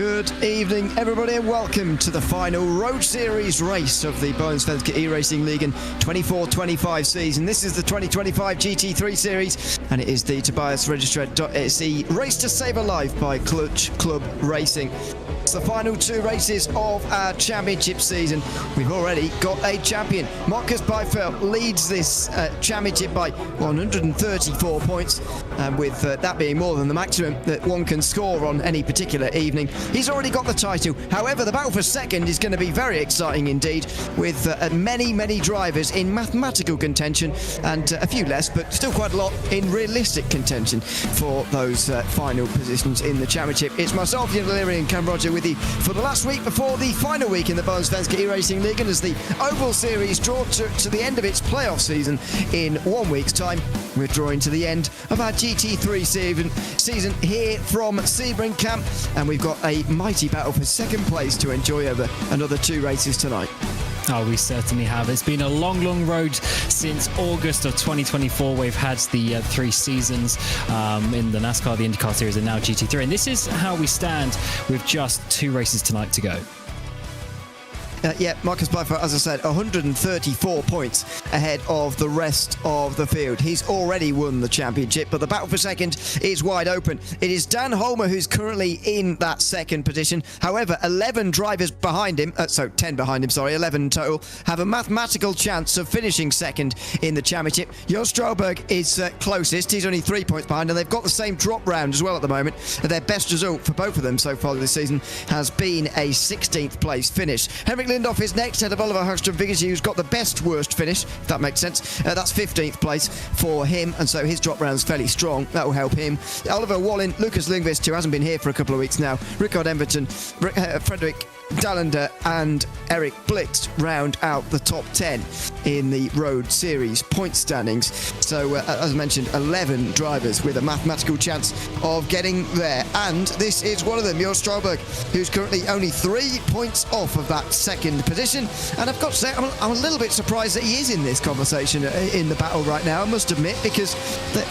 Good evening, everybody, and welcome to the final Road Series race of the Bohlin Svenska Eracingligan 24-25 season. This is the 2025 GT3 series, and it is the tobiasregistret.se Race to Save a Life by Clutch Club Racing. It's the final two races of our championship season. We've already got a champion. Marcus Byfeld leads this championship by 134 points, and with that being more than the maximum that one can score on any particular evening. He's already got the title. However, the battle for second is going to be very exciting indeed, with many drivers in mathematical contention and a few less, but still quite a lot in realistic contention for those final positions in the championship. It's myself, Ian O'Leary, and Cam Roger with you for the last week before the final week in the Bohlin Svenska Eracingligan, as the Oval Series draw to the end of its playoff season in 1 week's time. We're drawing to the end of our GT3 season here from Sebring Camp, and we've got a mighty battle for second place to enjoy over another two races tonight. Oh, we certainly have. It's been a long road since August of 2024. We've had the 3 seasons in the NASCAR, the IndyCar Series, and now GT3. And this is how we stand with just 2 races tonight to go. Marcus Byfeld, as I said, 134 points ahead of the rest of the field. He's already won the championship, but the battle for second is wide open. It is Dan Holmer who's currently in that second position. However, 11 drivers behind him, 10 behind him, 11 total, have a mathematical chance of finishing second in the championship. Jo Ströberg is closest. He's only 3 points behind, and they've got the same drop round as well at the moment. Their best result for both of them so far this season has been a 16th place finish. Henrik Lindhoff is next, ahead of Oliver Högström-Vigge, who's got the best worst finish, if that makes sense. That's 15th place for him, and so his drop round's fairly strong. That will help him. Oliver Bohlin, Lucas Lindqvist, who hasn't been here for a couple of weeks now, Rickard Everton, Fredrik Dallander and Eric Blix round out the top 10 in the Road Series point standings. So, as I mentioned, 11 drivers with a mathematical chance of getting there. And this is one of them, Jo Ströberg, who's currently only 3 points off of that second position. And I've got to say, I'm a little bit surprised that he is in this conversation in the battle right now, I must admit, because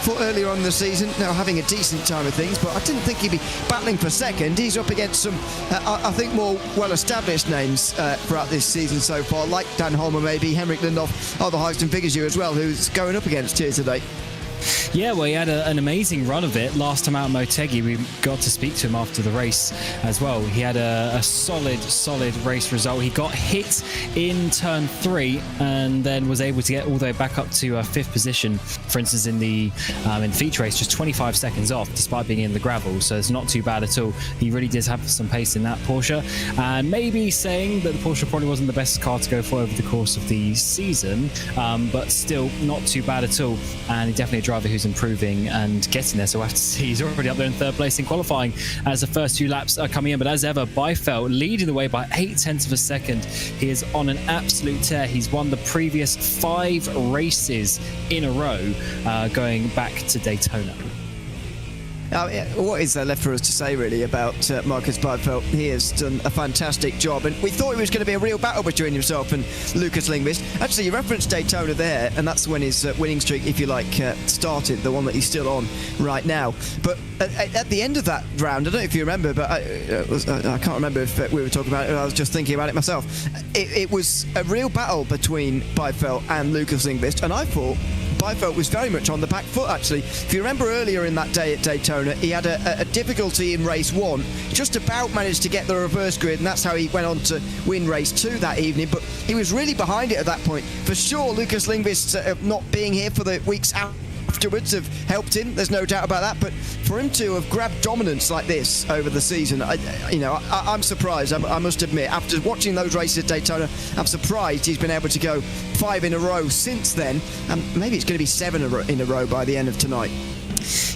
for earlier on in the season, now having a decent time of things, but I didn't think he'd be battling for second. He's up against some, I think, more well-established names throughout this season so far, like Dan Holmer, maybe Henrik Lindhoff, Oliver Högström-Vigge as well, who's going up against here today. Yeah, well, he had an amazing run of it last time out at Motegi. We got to speak to him after the race as well. He had a solid race result. He got hit in turn 3 and then was able to get all the way back up to 5th position. For instance, in the feature race, just 25 seconds off, despite being in the gravel. So it's not too bad at all. He really did have some pace in that Porsche, and maybe saying that the Porsche probably wasn't the best car to go for over the course of the season, but still not too bad at all. And he definitely a driver who's improving and getting there, so we'll have to see. He's already up there in 3rd place in qualifying as the first 2 laps are coming in, but as ever, Byfeld leading the way by 0.8 of a second. He is on an absolute tear. He's won the previous 5 races in a row, going back to Daytona. What is there left for us to say, really, about Marcus Byfeld? He has done a fantastic job, and we thought it was going to be a real battle between himself and Lucas Lindqvist. Actually, you referenced Daytona there, and that's when his winning streak, if you like, started, the one that he's still on right now. But at the end of that round, I don't know if you remember, but I can't remember if we were talking about it, I was just thinking about it myself. It was a real battle between Byfeld and Lucas Lindqvist, and I thought Byfeld was very much on the back foot, actually. If you remember earlier in that day at Daytona, he had a difficulty in race 1, just about managed to get the reverse grid, and that's how he went on to win race 2 that evening, but he was really behind it at that point. For sure, Lucas Lindqvist not being here for the weeks afterwards have helped him, there's no doubt about that, but for him to have grabbed dominance like this over the season, I'm surprised. I must admit, after watching those races at Daytona, I'm surprised he's been able to go 5 in a row since then, and maybe it's going to be 7 in a row by the end of tonight.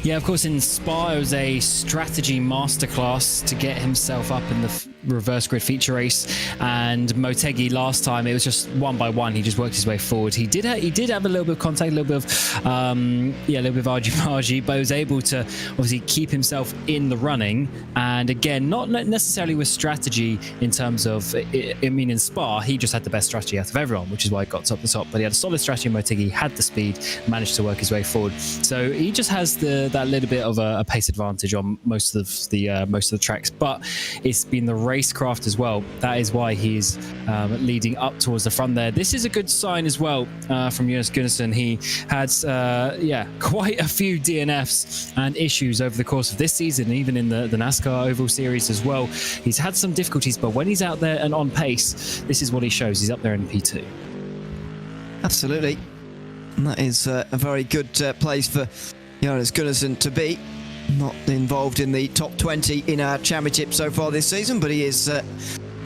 Yeah, of course, in Spa, it was a strategy masterclass to get himself up in reverse grid feature race, and Motegi last time it was just one by one. He just worked his way forward. He did have a little bit of contact, a little bit of a little bit of argy-bargy, but he was able to obviously keep himself in the running. And again, not necessarily with strategy in terms of, in Spa, he just had the best strategy out of everyone, which is why he got to the top. But he had a solid strategy. Motegi had the speed, managed to work his way forward. So he just has that little bit of a pace advantage on most of the tracks. But it's been the racecraft as well. That is why he's leading up towards the front there. This is a good sign as well from Jonas Gunnarsson. He had quite a few DNFs and issues over the course of this season, even in the NASCAR Oval Series as well. He's had some difficulties, but when he's out there and on pace, this is what he shows. He's up there in P2. Absolutely. And that is a very good place for Jonas Gunnarsson to be. Not involved in the top 20 in our championship so far this season, but he is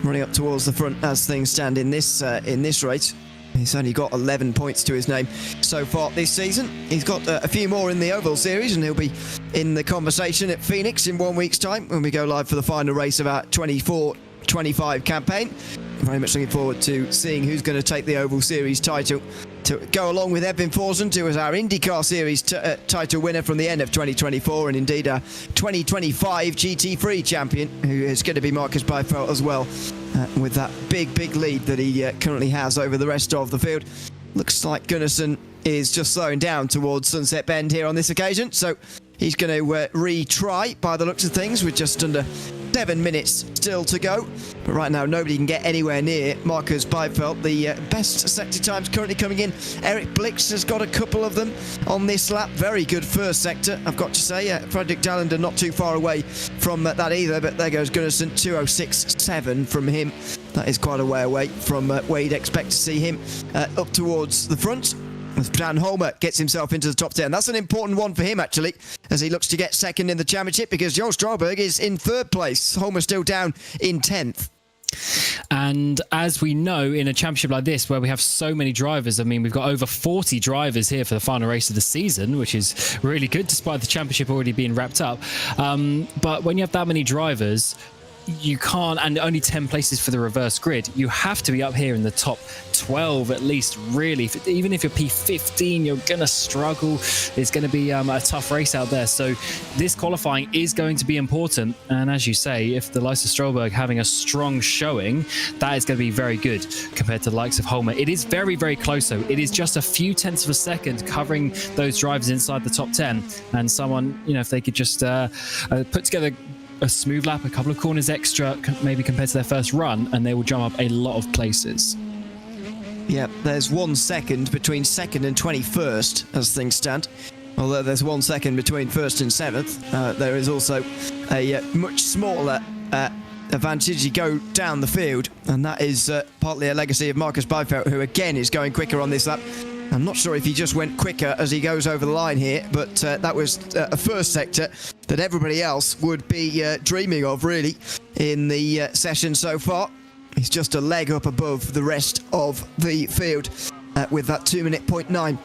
running up towards the front as things stand in this race. He's only got 11 points to his name so far this season. He's got a few more in the Oval Series, and he'll be in the conversation at Phoenix in 1 week's time when we go live for the final race of our 24-25 campaign. Very much looking forward to seeing who's going to take the Oval Series title to go along with Edwin Forsund, who was our IndyCar Series title winner from the end of 2024, and indeed our 2025 GT3 champion, who is going to be Marcus Beifeld as well, with that big lead that he currently has over the rest of the field. Looks like Gunnarsson is just slowing down towards Sunset Bend here on this occasion, so he's going to retry by the looks of things with just under 7 minutes still to go. But right now, nobody can get anywhere near Marcus Beifeld. The best sector times currently coming in. Eric Blix has got a couple of them on this lap. Very good first sector, I've got to say. Fredrik Dallander not too far away from that either, but there goes Gunnarsson, 2:06.7 from him. That is quite a way away from where you'd expect to see him up towards the front. As Dan Holmer gets himself into the top 10. That's an important one for him, actually, as he looks to get second in the championship, because Joel Strauberg is in third place. Holmer still down in 10th. And as we know, in a championship like this, where we have so many drivers, I mean, we've got over 40 drivers here for the final race of the season, which is really good, despite the championship already being wrapped up. But when you have that many drivers, you can't, and only 10 places for the reverse grid, you have to be up here in the top 12 at least, really. Even if you're P15, you're gonna struggle. It's gonna be a tough race out there. So this qualifying is going to be important, and as you say, if the likes of Strolberg having a strong showing, that is going to be very good compared to the likes of Holmer. It is very close though. It is just a few tenths of a second covering those drivers inside the top 10, and someone, if they could just put together a smooth lap, a couple of corners extra, maybe compared to their first run, and they will jump up a lot of places. Yeah, there's 1 second between second and 21st as things stand. Although there's 1 second between first and 7th, there is also a much smaller advantage. You go down the field, and that is partly a legacy of Marcus Beifeld, who again is going quicker on this lap. I'm not sure if he just went quicker as he goes over the line here, but that was a first sector that everybody else would be dreaming of, really, in the session so far. He's just a leg up above the rest of the field with that 2:09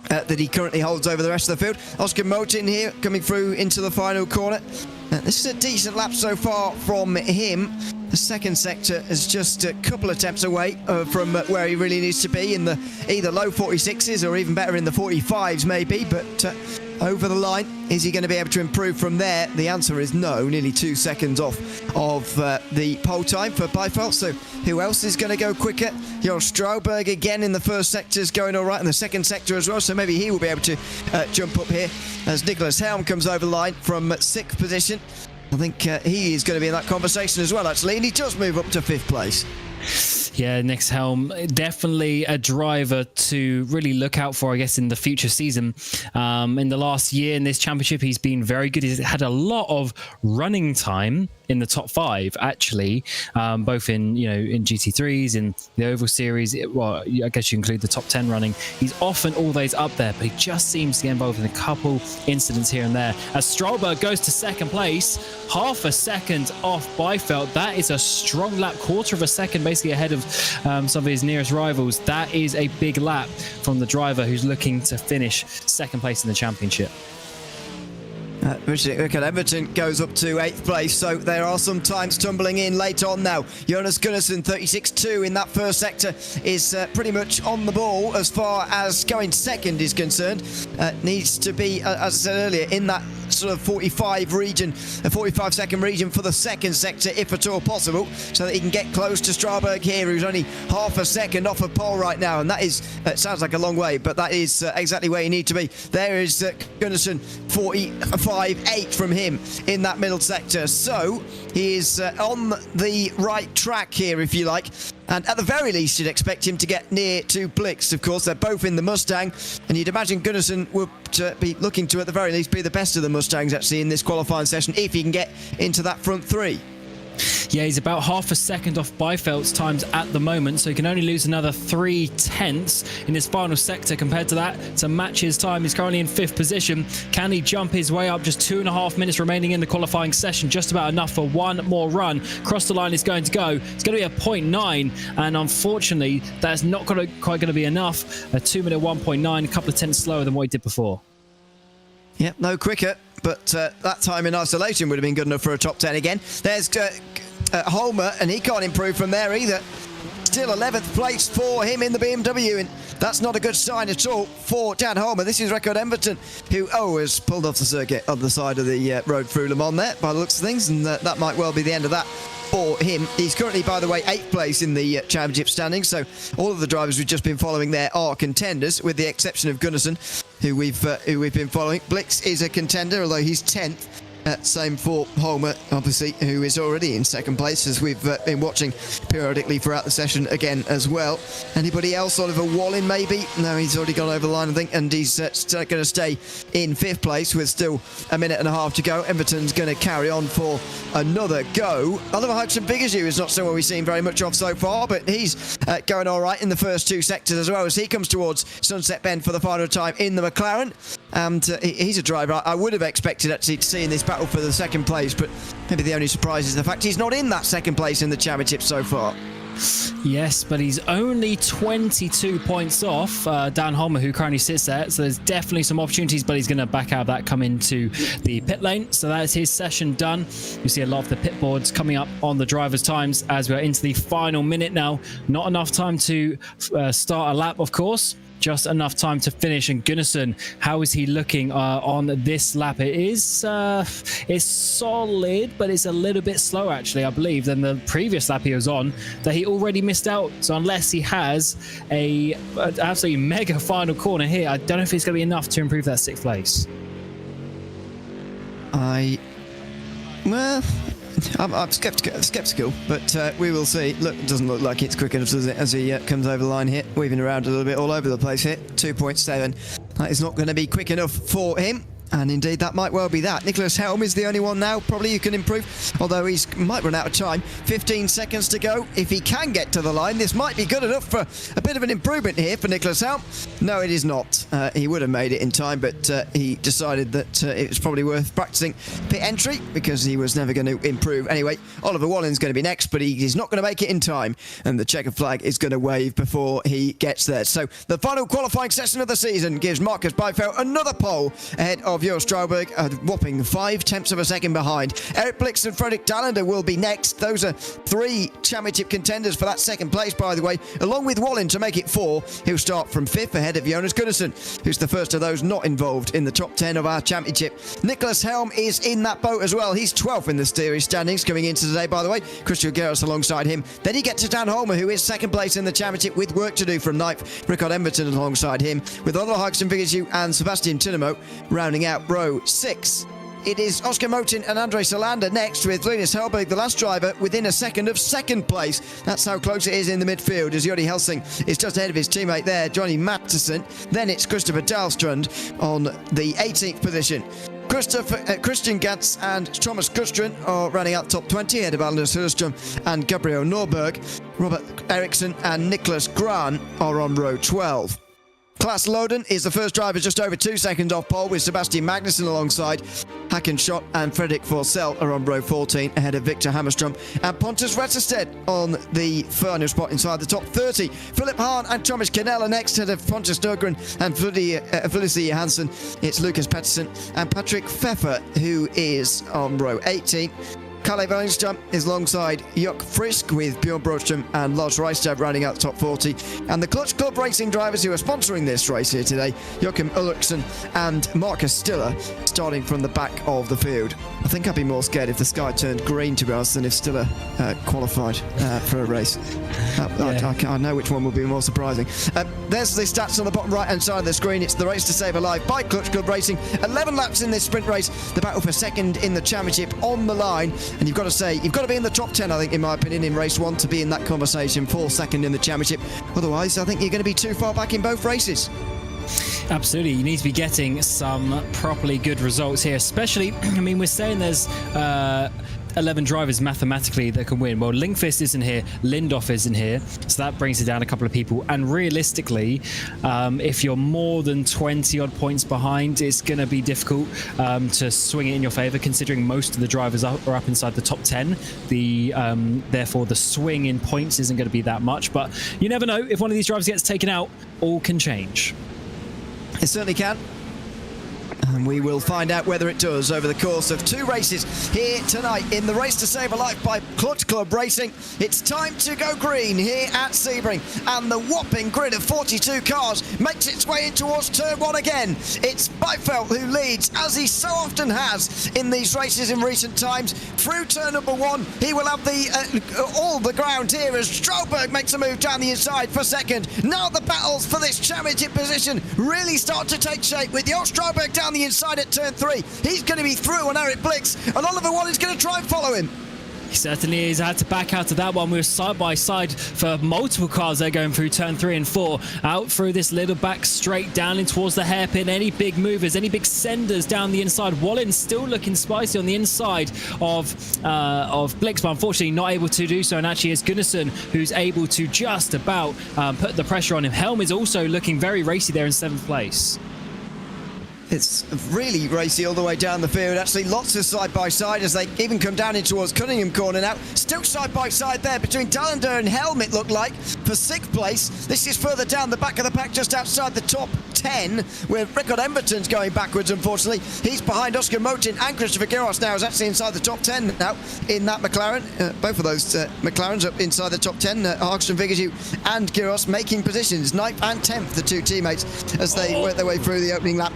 that he currently holds over the rest of the field. Oscar Motin here coming through into the final corner. This is a decent lap so far from him. The second sector is just a couple of attempts away from where he really needs to be, in the either low 46s or even better in the 45s maybe, but over the line, is he going to be able to improve from there? The answer is no, nearly 2 seconds off of the pole time for Beifeld. So who else is going to go quicker? Joel Strauberg again in the first sector is going all right, in the second sector as well, so maybe he will be able to jump up here as Nicholas Helm comes over the line from 6th position. I think he is going to be in that conversation as well, actually, and he does move up to 5th place. Yeah, Nick's Helm, definitely a driver to really look out for, I guess, in the future season. In the last year in this championship, he's been very good. He's had a lot of running time in the top 5, actually, both in GT3s, in the Oval Series. Well, I guess you include the top 10 running. He's often always up there, but he just seems to get involved in a couple incidents here and there. As Strolberg goes to 2nd place, half a second off Beifeld. That is a strong lap, quarter of a second basically ahead of some of his nearest rivals. That is a big lap from the driver who's looking to finish 2nd place in the championship. Rickard Everton goes up to 8th place, so there are some times tumbling in late on now. Jonas Gunnarsson, 36.2 in that first sector, is pretty much on the ball as far as going second is concerned. Needs to be, as I said earlier, in that sort of 45 region, a 45-second region for the second sector, if at all possible, so that he can get close to Strasbourg here, who's only half a second off of pole right now, and that is, it sounds like a long way, but that is exactly where you need to be. There is Gunnarsson, 45.8 from him in that middle sector, so he is on the right track here, if you like. And at the very least, you'd expect him to get near to Blix. Of course, they're both in the Mustang, and you'd imagine Gunnarsson would be looking to, at the very least, be the best of the Mustangs, actually, in this qualifying session, if he can get into that front three. Yeah, he's about half a second off Beifeld's times at the moment, so he can only lose another 0.3 in his final sector. Compared to that, to match his time, he's currently in 5th position. Can he jump his way up? Just 2.5 minutes remaining in the qualifying session, just about enough for one more run. Cross the line is going to go. It's going to be a 0.9, and unfortunately, that's not quite going to be enough. A 2-minute 1.9, a couple of tenths slower than what he did before. Yep, no quicker, but that time in isolation would have been good enough for a top 10 again. There's Holmer, and he can't improve from there either. Still 11th place for him in the BMW, and that's not a good sign at all for Dan Holmer. This is Rickard Everton, who has pulled off the circuit on the side of the road through Le Mans there, by the looks of things, and that might well be the end of that for him. He's currently, by the way, 8th place in the championship standings, so all of the drivers we've just been following there are contenders, with the exception of Gunnarsson, who we've been following. Blix is a contender, although he's 10th. Same for Holmer, obviously, who is already in 2nd place, as we've been watching periodically throughout the session again as well. Anybody else? Oliver Bohlin, maybe? No, he's already gone over the line, I think, and he's going to stay in 5th place with still a minute and a half to go. Everton's going to carry on for another go. Oliver Hudson Biggerju is not someone we've seen very much of so far, but he's going all right in the first 2 sectors as well, as he comes towards Sunset Bend for the final time in the McLaren. And he's a driver I would have expected actually to see in this battle for the 2nd place, but maybe the only surprise is the fact he's not in that 2nd place in the championship so far. Yes, but he's only 22 points off Dan Holmer, who currently sits there, so there's definitely some opportunities, but he's going to back out of that, come into the pit lane. So that is his session done. You see a lot of the pit boards coming up on the drivers' times as we're into the final minute now. Not enough time to start a lap, of course. Just enough time to finish. And Gunnarsson, how is he looking on this lap? It's solid, but it's a little bit slower, actually, I believe, than the previous lap he was on, that he already missed out. So unless he has a absolutely mega final corner here, I don't know if it's going to be enough to improve that 6th place. I'm sceptical, but we will see. Look, it doesn't look like it's quick enough, does it, as he comes over the line here, weaving around a little bit all over the place here. 2.7. That is not going to be quick enough for him. And indeed, that might well be that. Nicholas Helm is the only one now, probably, who can improve, although he might run out of time. 15 seconds to go. If he can get to the line, this might be good enough for a bit of an improvement here for Nicholas Helm. No, it is not. He would have made it in time, but he decided that it was probably worth practicing pit entry, because he was never going to improve. Anyway, Oliver Wallin's going to be next, but he's not going to make it in time, and the checkered flag is going to wave before he gets there. So the final qualifying session of the season gives Marcus Beifeld another pole ahead of Jos Strauberg, a whopping 0.5 of a second behind. Eric Blix and Fredrik Dallander will be next. Those are 3 championship contenders for that 2nd place, by the way, along with Wallin to make it 4. He'll start from 5th ahead of Jonas Gunnarsson, who's the first of those not involved in the top 10 of our championship. Nicholas Helm is in that boat as well. He's 12th in the series standings coming into today, by the way. Christian Gerrits alongside him. Then you get to Dan Holmer, who is 2nd place in the championship with work to do from 9th. Rickard Everton alongside him, with Oliver Hudson Biggerju and Sebastian Tinamo rounding out row 6. It is Oscar Motin and Andre Solander next, with Linus Hellberg, the last driver, within a second of 2nd place. That's how close it is in the midfield, as Jori Helsing is just ahead of his teammate there, Johnny Matteson. Then it's Christopher Dahlstrand on the 18th position. Christian Gantz and Thomas Gustrin are running out top 20 ahead of Anders Hurström and Gabriel Norberg. Robert Eriksson and Nicholas Gran are on row 12. Klaas Loden is the first driver, just over 2 seconds off pole, with Sebastian Magnussen alongside. Hackenschott and Fredrik Forsell are on row 14 ahead of Victor Hammerstrom and Pontus Retterstedt on the final spot inside the top 30. Philip Hahn and Thomas Kennell are next ahead of Pontus Nørgren and Felicity Hansen. It's Lucas Pettersson and Patrick Pfeffer who is on row 18. Kalle Wallingström is alongside Jörg Frisk with Björn Broström and Lars Reistav rounding out the top 40. And the Clutch Club Racing drivers who are sponsoring this race here today, Joachim Ulrichsen and Marcus Stiller, starting from the back of the field. I think I'd be more scared if the sky turned green, to be honest, than if Stiller qualified for a race. I know which one would be more surprising. There's the stats on the bottom right-hand side of the screen. It's the Race to Save a Life by Clutch Club Racing. 11 laps in this sprint race. The battle for second in the championship on the line. And you've got to be in the top 10, I think, in my opinion, in race 1 to be in that conversation for second in the championship. Otherwise, I think you're going to be too far back in both races. Absolutely. You need to be getting some properly good results here, especially, I mean, we're saying there's 11 drivers mathematically that can win. Well, Lindqvist isn't here, Lindhoff isn't here, so that brings it down a couple of people. And realistically, if you're more than 20 odd points behind, it's going to be difficult to swing it in your favor, considering most of the drivers are up inside the top 10. Therefore, the swing in points isn't going to be that much. But you never know, if one of these drivers gets taken out, all can change. It certainly can. And we will find out whether it does over the course of 2 races here tonight in the Race to Save a Life by Clutch Club Racing. It's time to go green here at Sebring, and the whopping grid of 42 cars makes its way in towards turn 1 again. It's Beifeld who leads, as he so often has in these races in recent times. Through turn number 1, he will have all the ground here as Stroberg makes a move down the inside for second. Now the battles for this championship position really start to take shape with Jo Stroberg down the inside at turn 3. He's going to be through on Eric Blix, and Oliver Watt is going to try and follow him. He certainly is. I had to back out of that one. We were side by side for multiple cars there going through turn 3 and 4. Out through this little back straight down in towards the hairpin. Any big movers, any big senders down the inside. Wallin still looking spicy on the inside of Blix, but unfortunately not able to do so. And actually it's Gunnarsson who's able to just about put the pressure on him. Helm is also looking very racy there in 7th place. It's really racy all the way down the field. Actually, lots of side-by-side as they even come down in towards Cunningham corner now. Still side-by-side there between Dallander and Helm, it looked like, for 6th place. This is further down the back of the pack, just outside the top 10, where Rickard Emberton's going backwards, unfortunately. He's behind Oscar Motin, and Christopher Giros now is actually inside the top 10 now in that McLaren. Both of those McLarens up inside the top 10. Hagström, Vigaju and Giros making positions, 9th and 10th, the 2 teammates, as they work their way through the opening lap.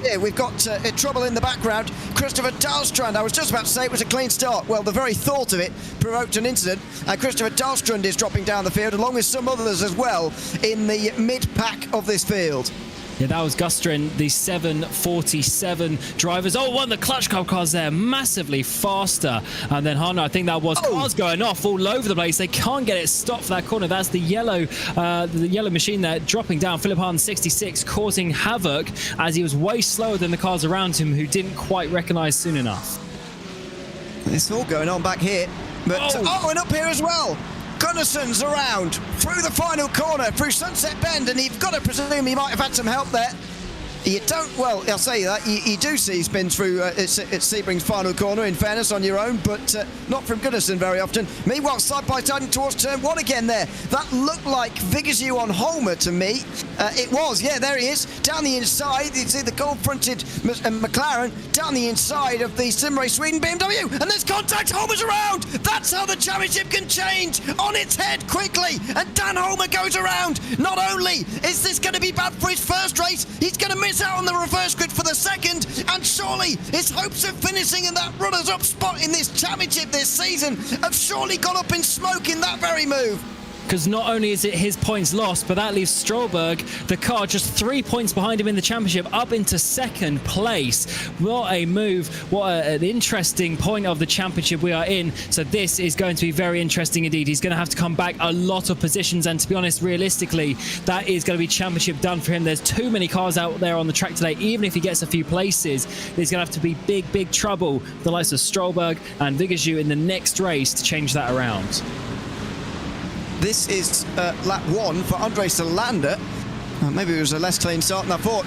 Yeah, we've got trouble in the background. Christopher Dahlstrand, I was just about to say it was a clean start. Well, the very thought of it provoked an incident. Christopher Dahlstrand is dropping down the field, along with some others as well, in the mid-pack of this field. Yeah, that was Gustrin, the 747 drivers. Oh, one of the Clutch Club cars there, massively faster. And then Hana, I think that was cars going off all over the place. They can't get it stopped for that corner. That's the yellow machine there dropping down. Philip Hahn, 66, causing havoc as he was way slower than the cars around him who didn't quite recognise soon enough. It's all going on back here. But, and up here as well. Gunnarsson's around through the final corner, through Sunset Bend, and you've got to presume he might have had some help there. You don't, well, I'll say that, you do see spins through at Sebring's final corner, in fairness, on your own, but not from Gunnarsson very often. Meanwhile, side-by-side towards turn 1 again there. That looked like Vigazoo on Holmer to me. It was, yeah, there he is. Down the inside, you see the gold-fronted McLaren, down the inside of the Simray Sweden BMW, and there's contact, Holmer's around! That's how the championship can change on its head quickly, and Dan Holmer goes around. Not only is this going to be bad for his first race, he's going to miss out on the reverse grid for the second, and surely his hopes of finishing in that runners-up spot in this championship this season have surely gone up in smoke in that very move. Because not only is it his points lost, but that leaves Stroberg, the car, just 3 points behind him in the championship, up into 2nd place. What a move. What an interesting point of the championship we are in. So this is going to be very interesting indeed. He's going to have to come back a lot of positions, and to be honest, realistically, that is going to be championship done for him. There's too many cars out there on the track today. Even if he gets a few places, there's going to have to be big trouble for the likes of Stroberg and Vigazoo in the next race to change that around. This is lap 1 for André Solander. Maybe it was a less clean start than I thought.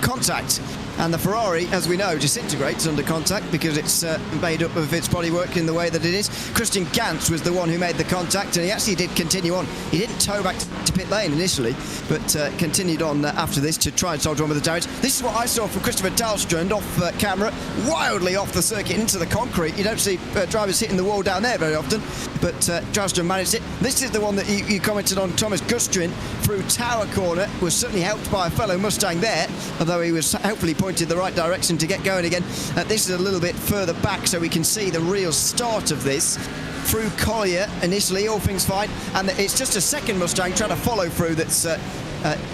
Contact. And the Ferrari, as we know, disintegrates under contact because it's made up of its bodywork in the way that it is. Christian Gantz was the one who made the contact, and he actually did continue on. He didn't tow back to pit lane initially, but continued on after this to try and soldier on with the damage. This is what I saw from Christopher Dahlstrand off camera, wildly off the circuit into the concrete. You don't see drivers hitting the wall down there very often, but Dahlstrand managed it. This is the one that you commented on, Thomas Gustrin, through Tower Corner, was certainly helped by a fellow Mustang there, although he was hopefully pointed the right direction to get going again. This is a little bit further back so we can see the real start of this. Through Collier initially, all things fine, and it's just a second Mustang trying to follow through that's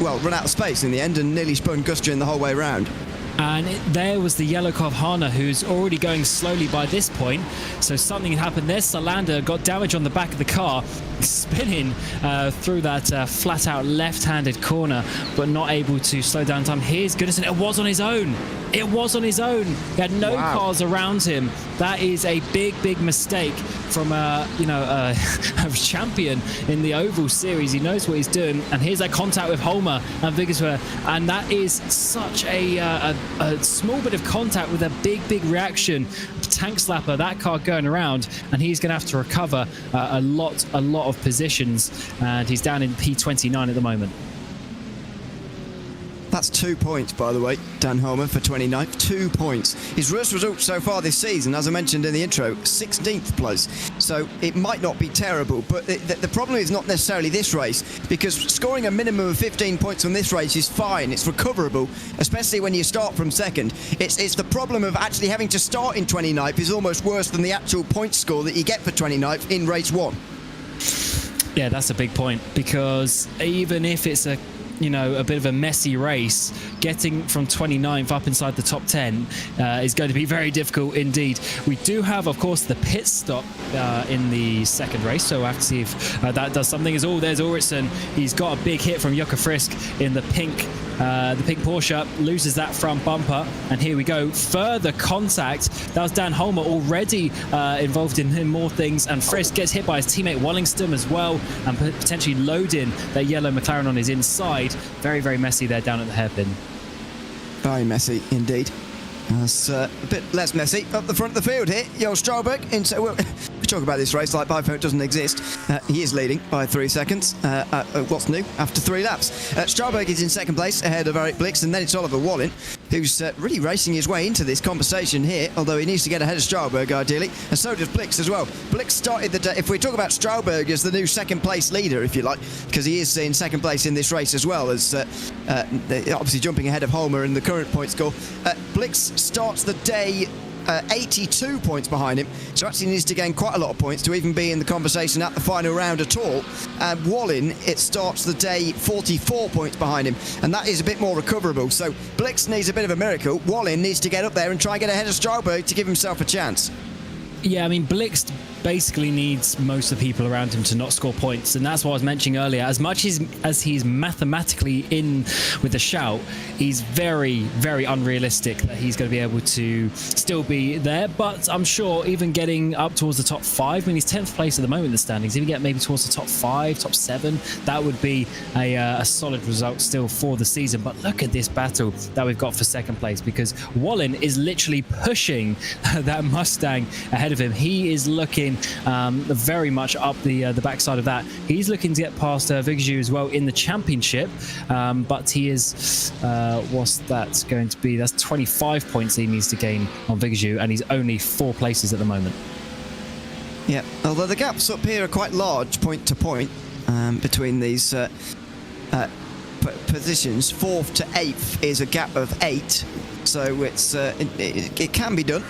run out of space in the end and nearly spun Gustrin the whole way round. And there was the yellow car of Hana, who's already going slowly by this point. So something had happened there. Salander got damage on the back of the car, spinning through that flat-out left-handed corner, but not able to slow down time. Here's Goodison. It was on his own. It was on his own. He had no cars around him. That is a big, big mistake from a champion in the Oval Series. He knows what he's doing. And here's that contact with Holmer and Viggersware. And that is such a small bit of contact with a big, big reaction. Tank slapper, that car going around, and he's going to have to recover a lot of positions. And he's down in P29 at the moment. That's 2 points, by the way, Dan Holmer for 29th. 2 points. His worst result so far this season, as I mentioned in the intro, 16th place. So it might not be terrible, but the problem is not necessarily this race, because scoring a minimum of 15 points on this race is fine. It's recoverable, especially when you start from second. It's the problem of actually having to start in 29th is almost worse than the actual point score that you get for 29th in race 1. Yeah, that's a big point, because even if it's a bit of a messy race, getting from 29th up inside the top 10 is going to be very difficult indeed. We do have, of course, the pit stop in the second race, so we'll have to see if that does something. There's Ulrichsen. He's got a big hit from Jukka Frisk in the pink Porsche, loses that front bumper, and here we go. Further contact. That was Dan Holmer already involved in more things, and Frisk gets hit by his teammate Wallingston as well, and potentially loading that yellow McLaren on his inside. Very, very messy there down at the hairpin. Very messy indeed. It's a bit less messy up the front of the field here. Joel Stralberg. We talk about this race like Bifo doesn't exist. He is leading by 3 seconds. What's new? After 3 laps. Stralberg is in second place ahead of Eric Blix, and then it's Oliver Wallin, who's really racing his way into this conversation here, although he needs to get ahead of Stralberg ideally, and so does Blix as well. Blix started the day, if we talk about Stralberg as the new second place leader, if you like, because he is in second place in this race as well, as obviously jumping ahead of Holmer in the current point score. Blix starts the day 82 points behind him, so actually needs to gain quite a lot of points to even be in the conversation at the final round at all. And Wallin, it starts the day 44 points behind him, and that is a bit more recoverable. So Blix needs a bit of a miracle. Wallin needs to get up there and try and get ahead of Stralberg to give himself a chance. Yeah, I mean, Blix basically needs most of the people around him to not score points, and that's what I was mentioning earlier. As much as he's mathematically in with the shout, he's very, very unrealistic that he's going to be able to still be there. But I'm sure even getting up towards the top 5, I mean, he's 10th place at the moment in the standings. If you get maybe towards the top 5, top 7, that would be a solid result still for the season. But look at this battle that we've got for second place, because Wallin is literally pushing that Mustang ahead of him. He is looking very much up the backside of that. He's looking to get past Vigju as well in the championship, but he is what's that going to be? That's 25 points he needs to gain on Vigju, and he's only 4 places at the moment. Yeah, although the gaps up here are quite large point to point between these positions. 4th to 8th is a gap of 8, so it can be done.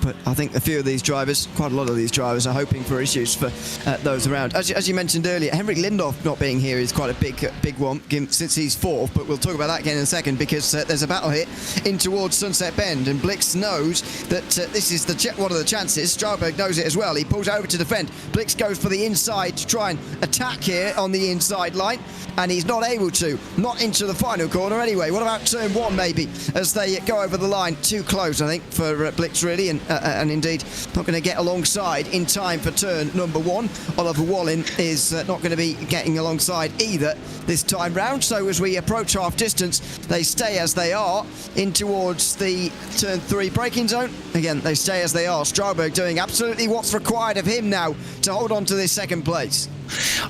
But I think a few of these drivers, quite a lot of these drivers, are hoping for issues for those around. As you mentioned earlier, Henrik Lindorf not being here is quite a big one since he's 4th, but we'll talk about that again in a second, because there's a battle here in towards Sunset Bend, and Blix knows that this is one of the chances. Stralberg knows it as well. He pulls over to defend. Blix goes for the inside to try and attack here on the inside line, and he's not able to. Not into the final corner anyway. What about turn 1 maybe, as they go over the line? Too close, I think, for Blix really, and and indeed not going to get alongside in time for turn number 1. Oliver Bohlin is not going to be getting alongside either this time round. So as we approach half distance, they stay as they are in towards the turn 3 braking zone. Again, they stay as they are. Strauberg doing absolutely what's required of him now to hold on to this second place.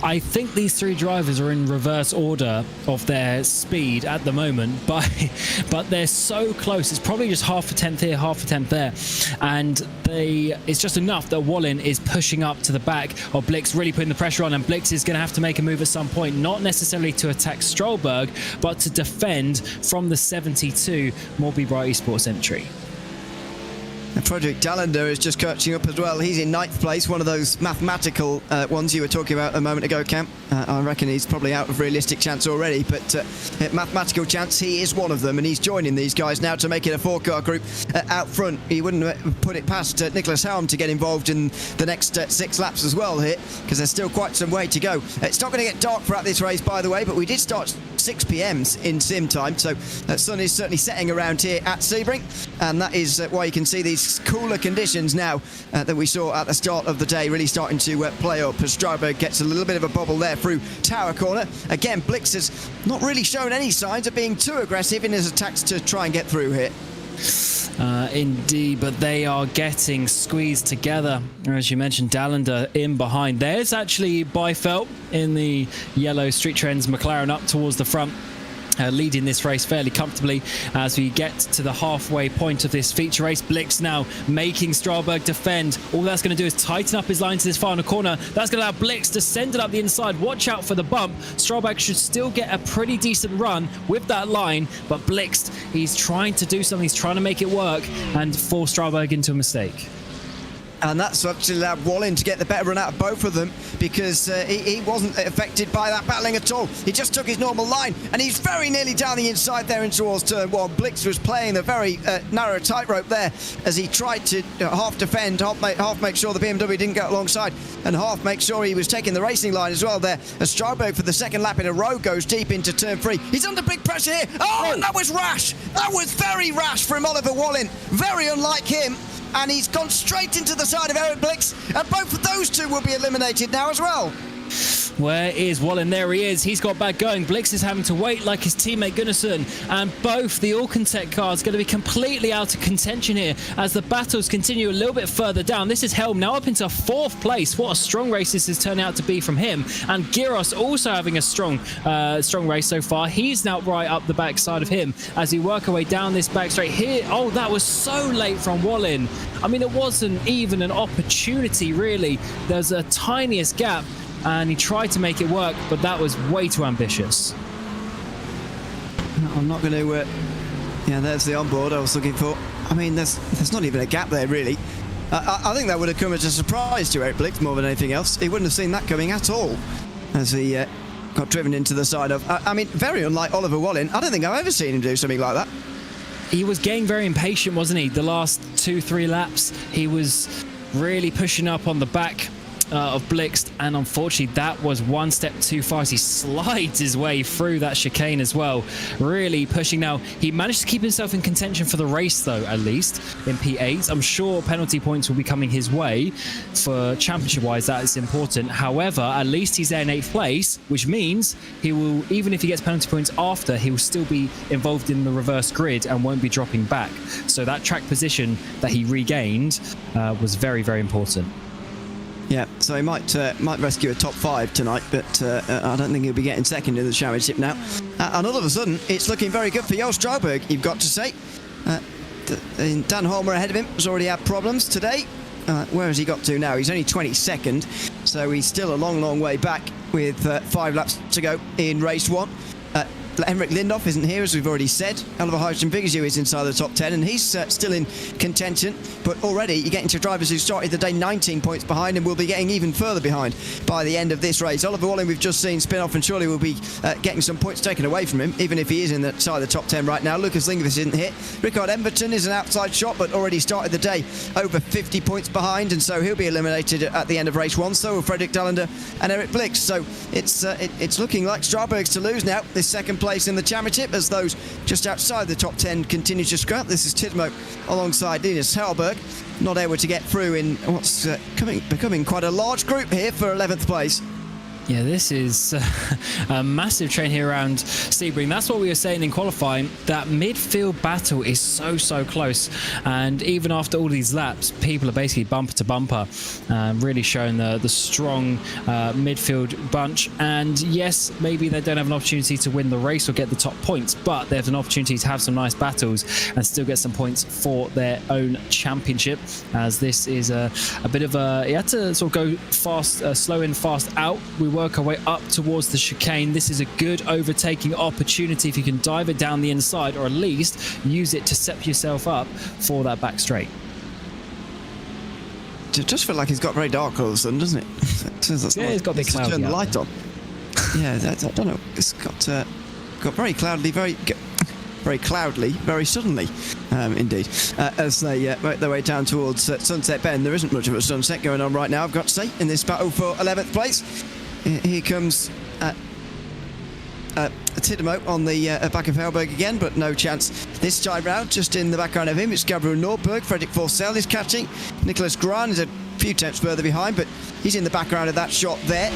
I think these 3 drivers are in reverse order of their speed at the moment, but they're so close. It's probably just half a tenth here, half a tenth there, and it's just enough that Bohlin is pushing up to the back of Blix, really putting the pressure on, and Blix is going to have to make a move at some point, not necessarily to attack Strauberg, but to defend from the 72 Morby Bright Esports entry. And Frederick Dallander is just catching up as well. He's in 9th place, one of those mathematical ones you were talking about a moment ago, Cam. I reckon he's probably out of realistic chance already, but mathematical chance, he is one of them, and he's joining these guys now to make it a 4-car group out front. He wouldn't put it past Nicholas Helm to get involved in the next 6 laps as well here, because there's still quite some way to go. It's not going to get dark throughout this race, by the way, but we did start 6 p.m. in sim time, so the sun is certainly setting around here at Sebring, and that is why you can see these cooler conditions now that we saw at the start of the day really starting to play up as Strauberg gets a little bit of a bubble there through Tower Corner. Again, Blix has not really shown any signs of being too aggressive in his attacks to try and get through here. Indeed, but they are getting squeezed together. As you mentioned, Dallander in behind. There's actually Byfeld in the yellow Street Trends McLaren up towards the front. Leading this race fairly comfortably as we get to the halfway point of this feature race. Blix now making Strauberg defend. All that's going to do is tighten up his line to this final corner. That's going to allow Blix to send it up the inside. Watch out for the bump. Strauberg should still get a pretty decent run with that line, but Blix, he's trying to do something. He's trying to make it work and force Strauberg into a mistake. And that's actually allowed Bohlin to get the better run out of both of them, because he wasn't affected by that battling at all. He just took his normal line, and he's very nearly down the inside there in towards turn 1. Blix was playing the very narrow tightrope there as he tried to half defend, half make sure the BMW didn't get alongside, and half make sure he was taking the racing line as well there. As Strauberg, for the second lap in a row, goes deep into turn 3. He's under big pressure here. Oh, and that was rash. That was very rash from Oliver Bohlin. Very unlike him. And he's gone straight into the side of Eric Blix, and both of those two will be eliminated now as well. Where is Bohlin? There he is. He's got back going. Blix is having to wait like his teammate Gunnarsson, and both the Alcantech cars going to be completely out of contention here as the battles continue a little bit further down. This is Helm now up into 4th place. What a strong race this has turned out to be from him. And Giros also having a strong race so far. He's now right up the backside of him as he work away down this back straight here. Oh, that was so late from Bohlin. I mean, it wasn't even an opportunity really. There's a tiniest gap, and he tried to make it work, but that was way too ambitious. I'm not going to... yeah, there's the onboard I was looking for. I mean, there's not even a gap there, really. I think that would have come as a surprise to Eric Blix more than anything else. He wouldn't have seen that coming at all as he got driven into the side of... I mean, very unlike Oliver Bohlin. I don't think I've ever seen him do something like that. He was getting very impatient, wasn't he? The last 2-3 laps, he was really pushing up on the back of Blix, and unfortunately that was one step too far as he slides his way through that chicane as well, really pushing. Now he managed to keep himself in contention for the race though, at least in P8. I'm sure penalty points will be coming his way for championship wise. That is important. However, at least he's there in 8th place, which means he will, even if he gets penalty points after, he will still be involved in the reverse grid and won't be dropping back. So that track position that he regained was very, very important. Yeah, so he might rescue a top 5 tonight, but I don't think he'll be getting second in the championship now. And all of a sudden, it's looking very good for Jo Strauberg, you've got to say. Dan Holmer ahead of him has already had problems today. Where has he got to now? He's only 22nd, so he's still a long, long way back with 5 laps to go in race 1. Henrik Lindhoff isn't here, as we've already said. Oliver Hydrogen Vigazoo is inside the top 10, and he's still in contention. But already you're getting to drivers who started the day 19 points behind and will be getting even further behind by the end of this race. Oliver Bohlin, we've just seen spin off and surely will be getting some points taken away from him, even if he is inside the top 10 right now. Lucas Lingvis isn't here. Rickard Emberton is an outside shot, but already started the day over 50 points behind, and so he'll be eliminated at the end of race 1. So will Frederick Dallander and Eric Blix. So it's looking like Strauberg's to lose now, this second place place in the championship as those just outside the top 10 continue to scrap. This is Tidemo alongside Linus Hellberg, not able to get through in what's becoming quite a large group here for 11th place. Yeah, this is a massive train here around Sebring. That's what we were saying in qualifying. That midfield battle is so close. And even after all these laps, people are basically bumper to bumper, really showing the strong midfield bunch. And yes, maybe they don't have an opportunity to win the race or get the top points, but they have an opportunity to have some nice battles and still get some points for their own championship. As this is a bit of a, you had to sort of go fast, slow in, fast out. We work our way up towards the chicane. This is a good overtaking opportunity if you can dive it down the inside, or at least use it to set yourself up for that back straight. It just feel like he's got very dark all of a sudden, doesn't it? Yeah, he's got a big cloud. Turn the light on. Yeah, I don't know. It's got very cloudly, very cloudly, very suddenly, indeed. As they make their way down towards Sunset Bend, there isn't much of a sunset going on right now, I've got to say, in this battle for 11th place. Here comes Tidemo on the back of Hellberg again, but no chance this time round. Just in the background of him, it's Gabriel Nordberg. Fredrik Forsell is catching. Nicholas Gran is a few tenths further behind, but he's in the background of that shot there.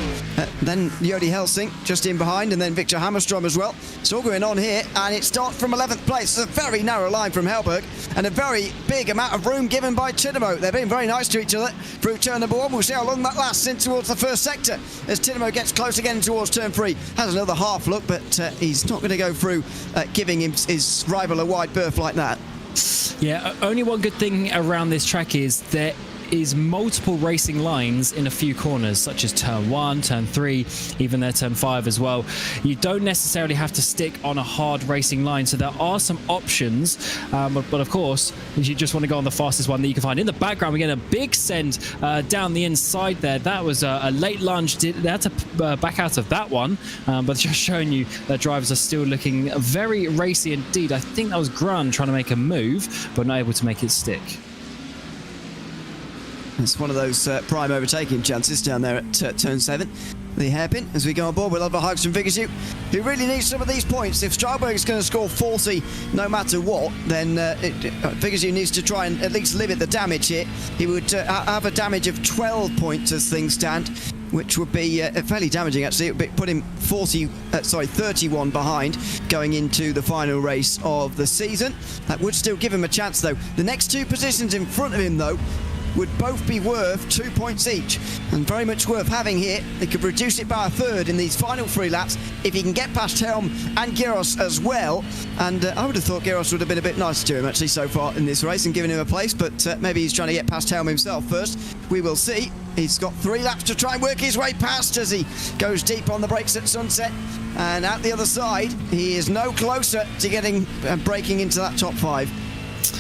Then Jody Helsing just in behind, and then Victor Hammerstrom as well. It's all going on here, and it starts from 11th place. It's a very narrow line from Hellberg, and a very big amount of room given by Tidemo. They're being very nice to each other through turn number 1. We'll see how long that lasts in towards the first sector as Tidemo gets close again towards turn 3. Has another half look, but he's not going to go through giving his rival a wide berth like that. Yeah, only one good thing around this track is there is multiple racing lines in a few corners, such as turn 1, turn 3, even there turn 5 as well. You don't necessarily have to stick on a hard racing line, so there are some options, but of course you just want to go on the fastest one that you can find. In the background we get a big send down the inside there. That was a late lunge. They had to back out of that one, but just showing you that drivers are still looking very racy indeed. I think that was Grun trying to make a move but not able to make it stick. It's one of those prime overtaking chances down there at turn 7. The hairpin as we go on board with Oliver Hagström Viggersjö, who really needs some of these points. If Strasbourg is going to score 40 no matter what, then Viggersjö needs to try and at least limit the damage here. He would have a damage of 12 points as things stand, which would be fairly damaging actually. It would put him 31 behind going into the final race of the season. That would still give him a chance though. The next two positions in front of him though would both be worth 2 points each, and very much worth having here. They could reduce it by a third in these final 3 laps if he can get past Helm and Giros as well. And I would have thought Giros would have been a bit nicer to him actually so far in this race and given him a place, but maybe he's trying to get past Helm himself first. We will see. He's got 3 laps to try and work his way past as he goes deep on the brakes at Sunset, and out the other side he is no closer to getting breaking into that top 5.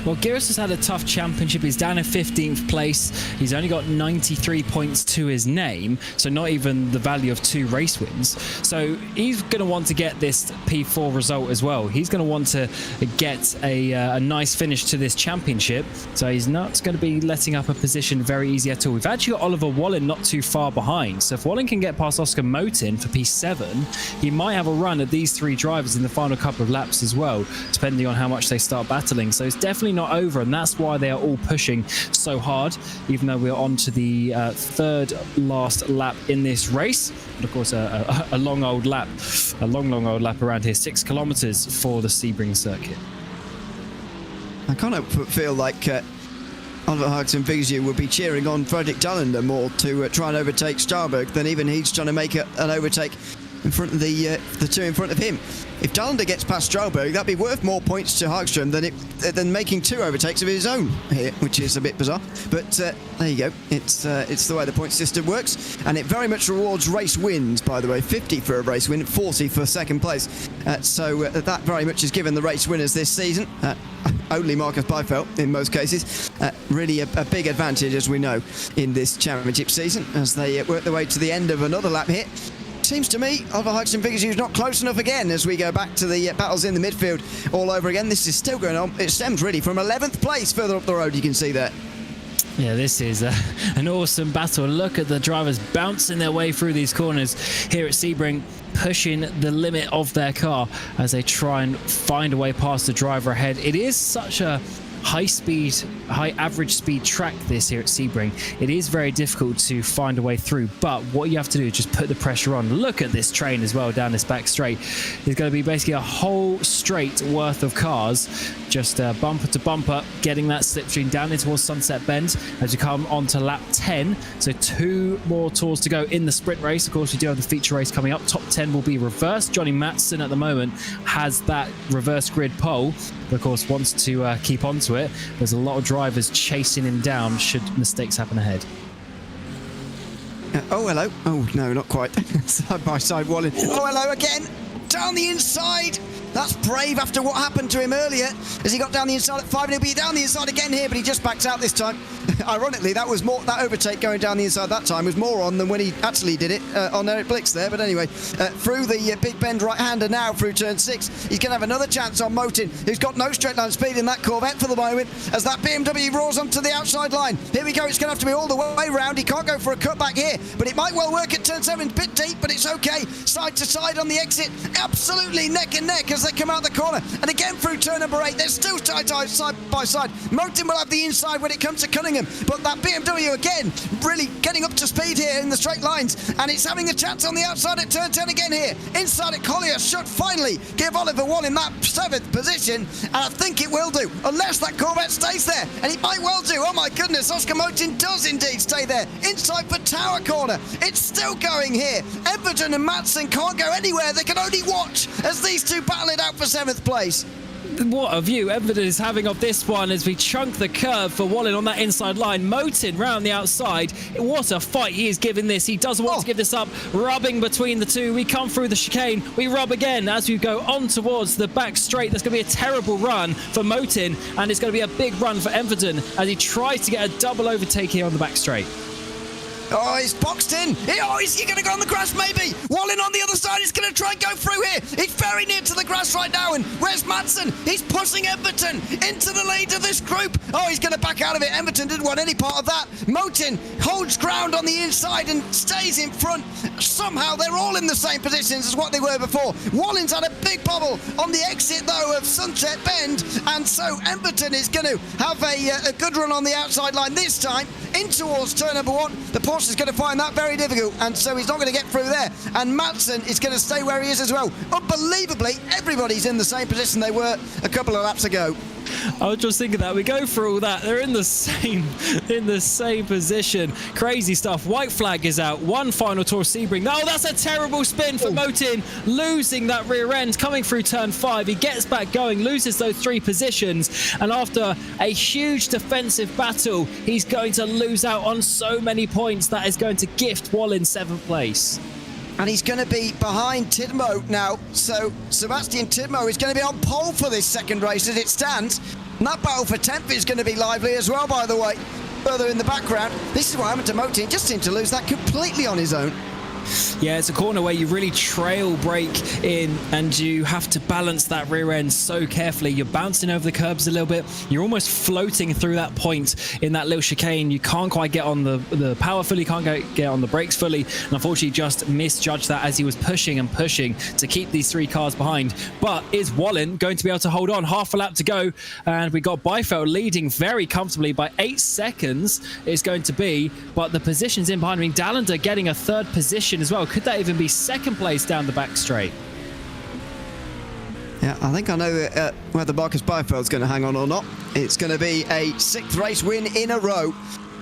Well, Giros has had a tough championship. He's down in 15th place. He's only got 93 points to his name, so not even the value of 2 race wins. So he's going to want to get this P4 result as well. He's going to want to get a nice finish to this championship, so he's not going to be letting up a position very easy at all. We've actually got Oliver Bohlin not too far behind, so if Bohlin can get past Oscar Motin for P7, he might have a run at these 3 drivers in the final couple of laps as well, depending on how much they start battling. So it's definitely not over, and that's why they are all pushing so hard, even though we're on to the 3rd last lap in this race. But of course a long old lap around here, 6 kilometers for the Sebring circuit. I kind of feel like Oliver Hagström Viggersjö would be cheering on Fredrik Dallander more to try and overtake Strasbourg than even he's trying to make an overtake in front of the 2 in front of him. If Dallander gets past Strasbourg, that'd be worth more points to Hagström than making 2 overtakes of his own here, which is a bit bizarre. But there you go. It's the way the point system works, and it very much rewards race wins. By the way, 50 for a race win, 40 for second place. So that very much is given the race winners this season. Only Marcus Beifeld in most cases. Really a big advantage, as we know, in this championship season as they work their way to the end of another lap here. Seems to me Oliver Hagström Viggersjö is not close enough again as we go back to the battles in the midfield all over again. This is still going on. It stems really from 11th place further up the road, you can see there. Yeah, this is an awesome battle. Look at the drivers bouncing their way through these corners here at Sebring. pushing the limit of their car as they try and find a way past the driver ahead. It is such a high average speed track this here at Sebring. It is very difficult to find a way through, but what you have to do is just put the pressure on. Look at this train as well down this back straight. There's going to be basically a whole straight worth of cars just bumper to bumper, getting that slipstream down in towards Sunset Bend as you come on to lap 10. So 2 more tours to go in the sprint race. Of course, we do have the feature race coming up. Top 10 will be reversed. Johnny Matson at the moment has that reverse grid pole, but of course wants to keep on to it. There's a lot of drivers chasing him down should mistakes happen ahead. Oh, hello. Oh, no, not quite. Side by side, Bohlin. Oh, hello again. Down the inside. That's brave after what happened to him earlier as he got down the inside at 5, and he'll be down the inside again here, but he just backs out this time. Ironically, that overtake going down the inside that time was more on than when he actually did it on Eric Blix there. But anyway, through the big bend right-hander now through turn 6, he's going to have another chance on Motin, who's got no straight line speed in that Corvette for the moment, as that BMW roars onto the outside line. Here we go, it's going to have to be all the way round. He can't go for a cutback here, but it might well work at turn 7. Bit deep, but it's okay. Side to side on the exit, absolutely neck and neck as they come out the corner. And again through turn number 8, they're still tight side by side. Motin will have the inside when it comes to Cunningham, but that BMW again really getting up to speed here in the straight lines, and it's having a chance on the outside at turn 10 again here. Inside at Collier should finally give Oliver Wall in that 7th position, and I think it will do, unless that Corvette stays there, and it might well do. Oh my goodness, Oscar Motin does indeed stay there. Inside for Tower Corner, it's still going here. Everton and Matson can't go anywhere, they can only watch as these two battle it out for 7th place. What a view Everton is having of this one as we chunk the curve for Bohlin on that inside line. Motin round the outside. What a fight he is giving this. He doesn't want to give this up. Rubbing between the two. We come through the chicane. We rub again as we go on towards the back straight. There's going to be a terrible run for Motin, and it's going to be a big run for Everton as he tries to get a double overtake here on the back straight. Oh, he's boxed in. Is he going to go on the grass, maybe? Bohlin on the other side is going to try and go through here. He's very near to the grass right now. And where's Matson? He's pushing Everton into the lead of this group. Oh, he's going to back out of it. Everton didn't want any part of that. Motin holds ground on the inside and stays in front. Somehow they're all in the same positions as what they were before. Bohlin's had a big bubble on the exit, though, of Sunset Bend. And so Everton is going to have a good run on the outside line this time in towards turn number 1. The Porsche is going to find that very difficult, and so he's not going to get through there. And Matson is going to stay where he is as well. Unbelievably, everybody's in the same position they were a couple of laps ago. I was just thinking that we go through all that. They're in the same position. Crazy stuff. White flag is out. One final tour Sebring. Oh, that's a terrible spin for Motin, losing that rear end coming through turn 5. He gets back going, loses those 3 positions, and after a huge defensive battle, he's going to lose out on so many points. That is going to gift Bohlin 7th place. And he's going to be behind Tidmo now. So Sebastian Tidmo is going to be on pole for this second race as it stands. And that battle for 10th is going to be lively as well, by the way. Further in the background, this is what happened to Motin. He just seemed to lose that completely on his own. Yeah, it's a corner where you really trail brake in and you have to balance that rear end so carefully. You're bouncing over the curbs a little bit. You're almost floating through that point in that little chicane. You can't quite get on the power fully, can't get on the brakes fully. And unfortunately, just misjudged that as he was pushing and pushing to keep these 3 cars behind. But is Bohlin going to be able to hold on? Half a lap to go. And we got Beifeld leading very comfortably by 8 seconds. It's going to be. But the positions in behind me. Dallander getting a 3rd position as well. Could that even be 2nd place down the back straight? Yeah, I think I know whether Marcus Beifeld's going to hang on or not. It's going to be a 6th race win in a row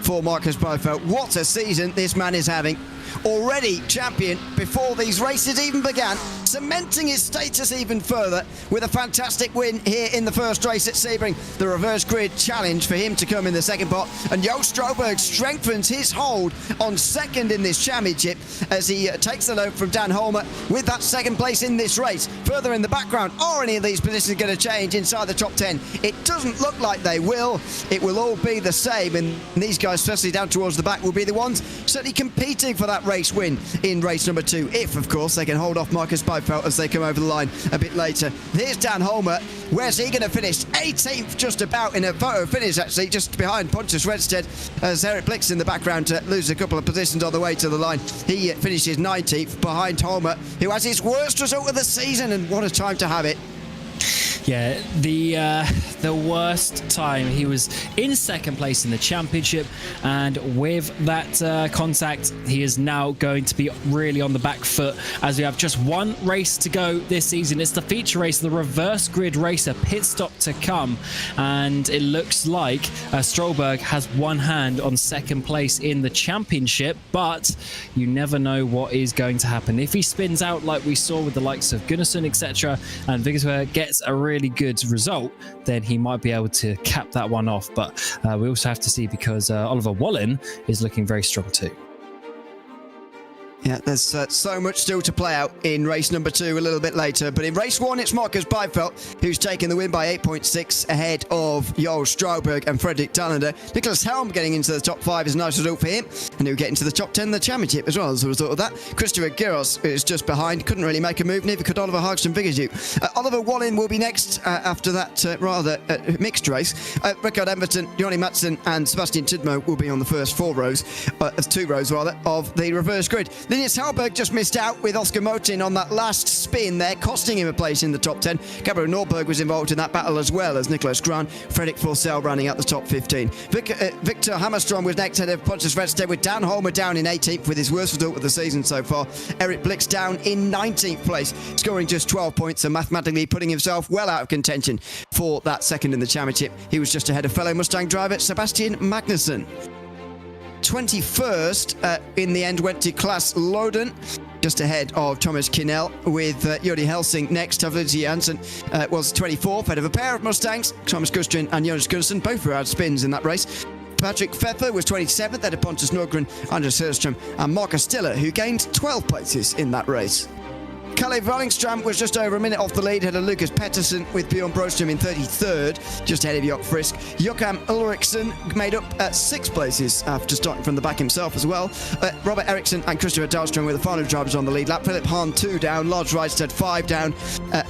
for Marcus Beifeld. What a season this man is having. Already champion before these races even began, cementing his status even further with a fantastic win here in the first race at Sebring. The reverse grid challenge for him to come in the second pot, and Jo Stroberg strengthens his hold on 2nd in this championship as he takes the load from Dan Holmer with that 2nd place in this race. Further in the background, are any of these positions going to change inside the top 10? It doesn't look like they will. It will all be the same, and these guys, especially down towards the back, will be the ones certainly competing for that that race win in race number 2, if, of course, they can hold off Marcus Beifeld as they come over the line a bit later. Here's Dan Holmer. Where's he going to finish? 18th just about in a photo finish, actually, just behind Pontus Redstead, as Eric Blix in the background to lose a couple of positions on the way to the line. He finishes 19th behind Holmer, who has his worst result of the season, and what a time to have it. Yeah, the worst time. He was in second place in the championship, and with that contact, he is now going to be really on the back foot as we have just one race to go this season. It's the feature race, the reverse grid race, a pit stop to come, and it looks like Stråberg has one hand on second place in the championship, but you never know what is going to happen. If he spins out like we saw with the likes of Gunnarsson, etc., and Viggersberg gets a really good result, then he might be able to cap that one off. But we also have to see, because Oliver Bohlin is looking very strong too. Yeah, there's so much still to play out in race number 2 a little bit later. But in race 1, it's Marcus Beifeld who's taken the win by 8.6 ahead of Joel Stråberg and Fredrik Talander. Nicholas Helm getting into the top 5 is a nice result for him, and he'll get into the top 10 in the championship as well as a result of that. Christopher Giros is just behind, couldn't really make a move, neither could Oliver Hagström Viggersjö. Oliver Bohlin will be next after that rather mixed race. Rickard Everton, Johnny Mattsson and Sebastian Tidmo will be on the first 2 rows of the reverse grid. Linus Hallberg just missed out with Oscar Motin on that last spin there, costing him a place in the top 10. Gabriel Norberg was involved in that battle as well as Nicholas Grahn. Fredrik Forsell running out the top 15. Victor Hammerstrom was next ahead of Pontus Redstead, with Dan Holmer down in 18th with his worst result of the season so far. Eric Blix down in 19th place, scoring just 12 points and mathematically putting himself well out of contention for that second in the championship. He was just ahead of fellow Mustang driver Sebastian Magnusson. 21st in the end went to Klaas Loden, just ahead of Thomas Kinnell, with Jody Helsing next. Tavlidze Janssen was 24th, ahead of a pair of Mustangs, Thomas Gustrin and Jonas Gunnarsson, both were out spins in that race. Patrick Pfeffer was 27th, ahead of Pontus Nordgren, Anders Hörström and Marcus Stiller, who gained 12 places in that race. Kalle Wallingstrand was just over a minute off the lead, ahead of Lucas Pettersson, with Bjorn Broström in 33rd, just ahead of Jock Frisk. Joachim Ulriksson made up 6 places after starting from the back himself as well. Robert Eriksson and Christopher Dahlström were the final drivers on the lead lap. Philip Hahn 2 down, Lars Reistad 5 down,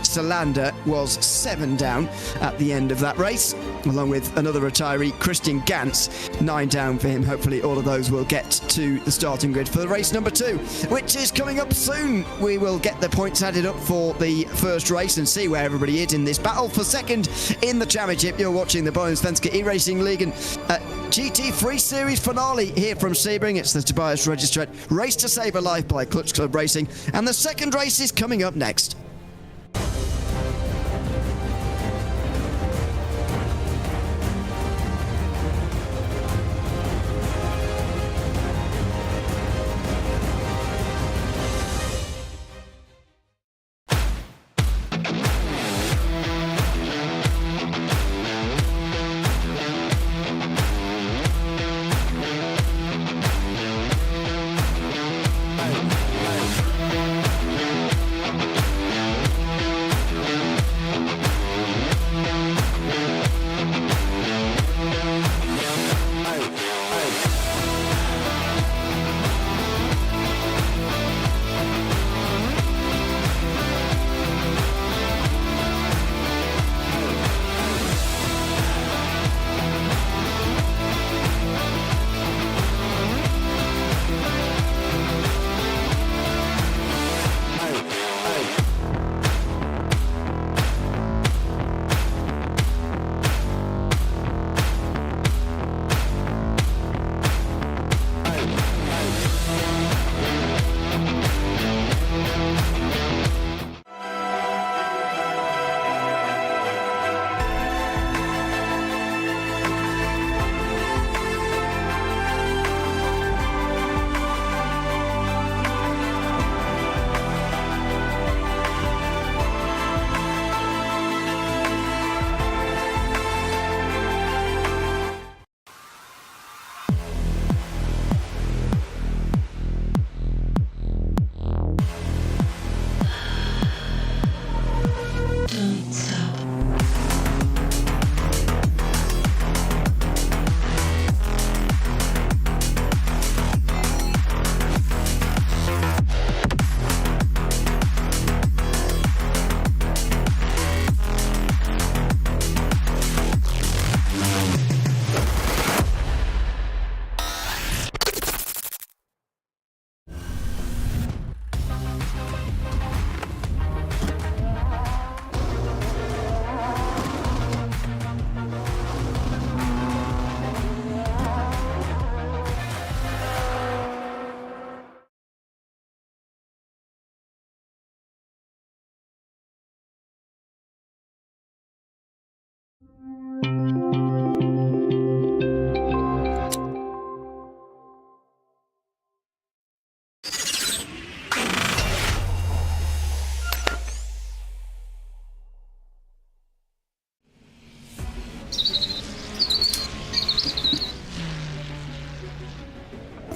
Salander was 7 down at the end of that race, along with another retiree, Christian Gans, 9 down for him. Hopefully all of those will get to the starting grid for the race number 2, which is coming up soon. We will get the points added up for the first race and see where everybody is in this battle for second in the championship. You're watching the Bohlin Svenska Eracingligan GT3 series finale here from Sebring. It's the Tobias Registret Race to Save a Life by Clutch Club Racing, and the second race is coming up next.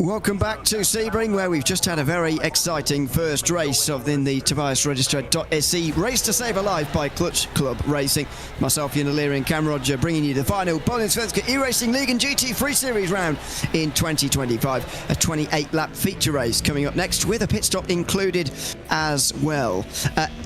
Welcome back to Sebring, where we've just had a very exciting first race in the tobiasregistret.se Race to Save a Life by Clutch Club Racing. Myself, Ian O'Leary and Cam Roger bringing you the final Bohlin Svenska Eracingligan GT3 Series round in 2025. A 28-lap feature race coming up next with a pit stop included as well.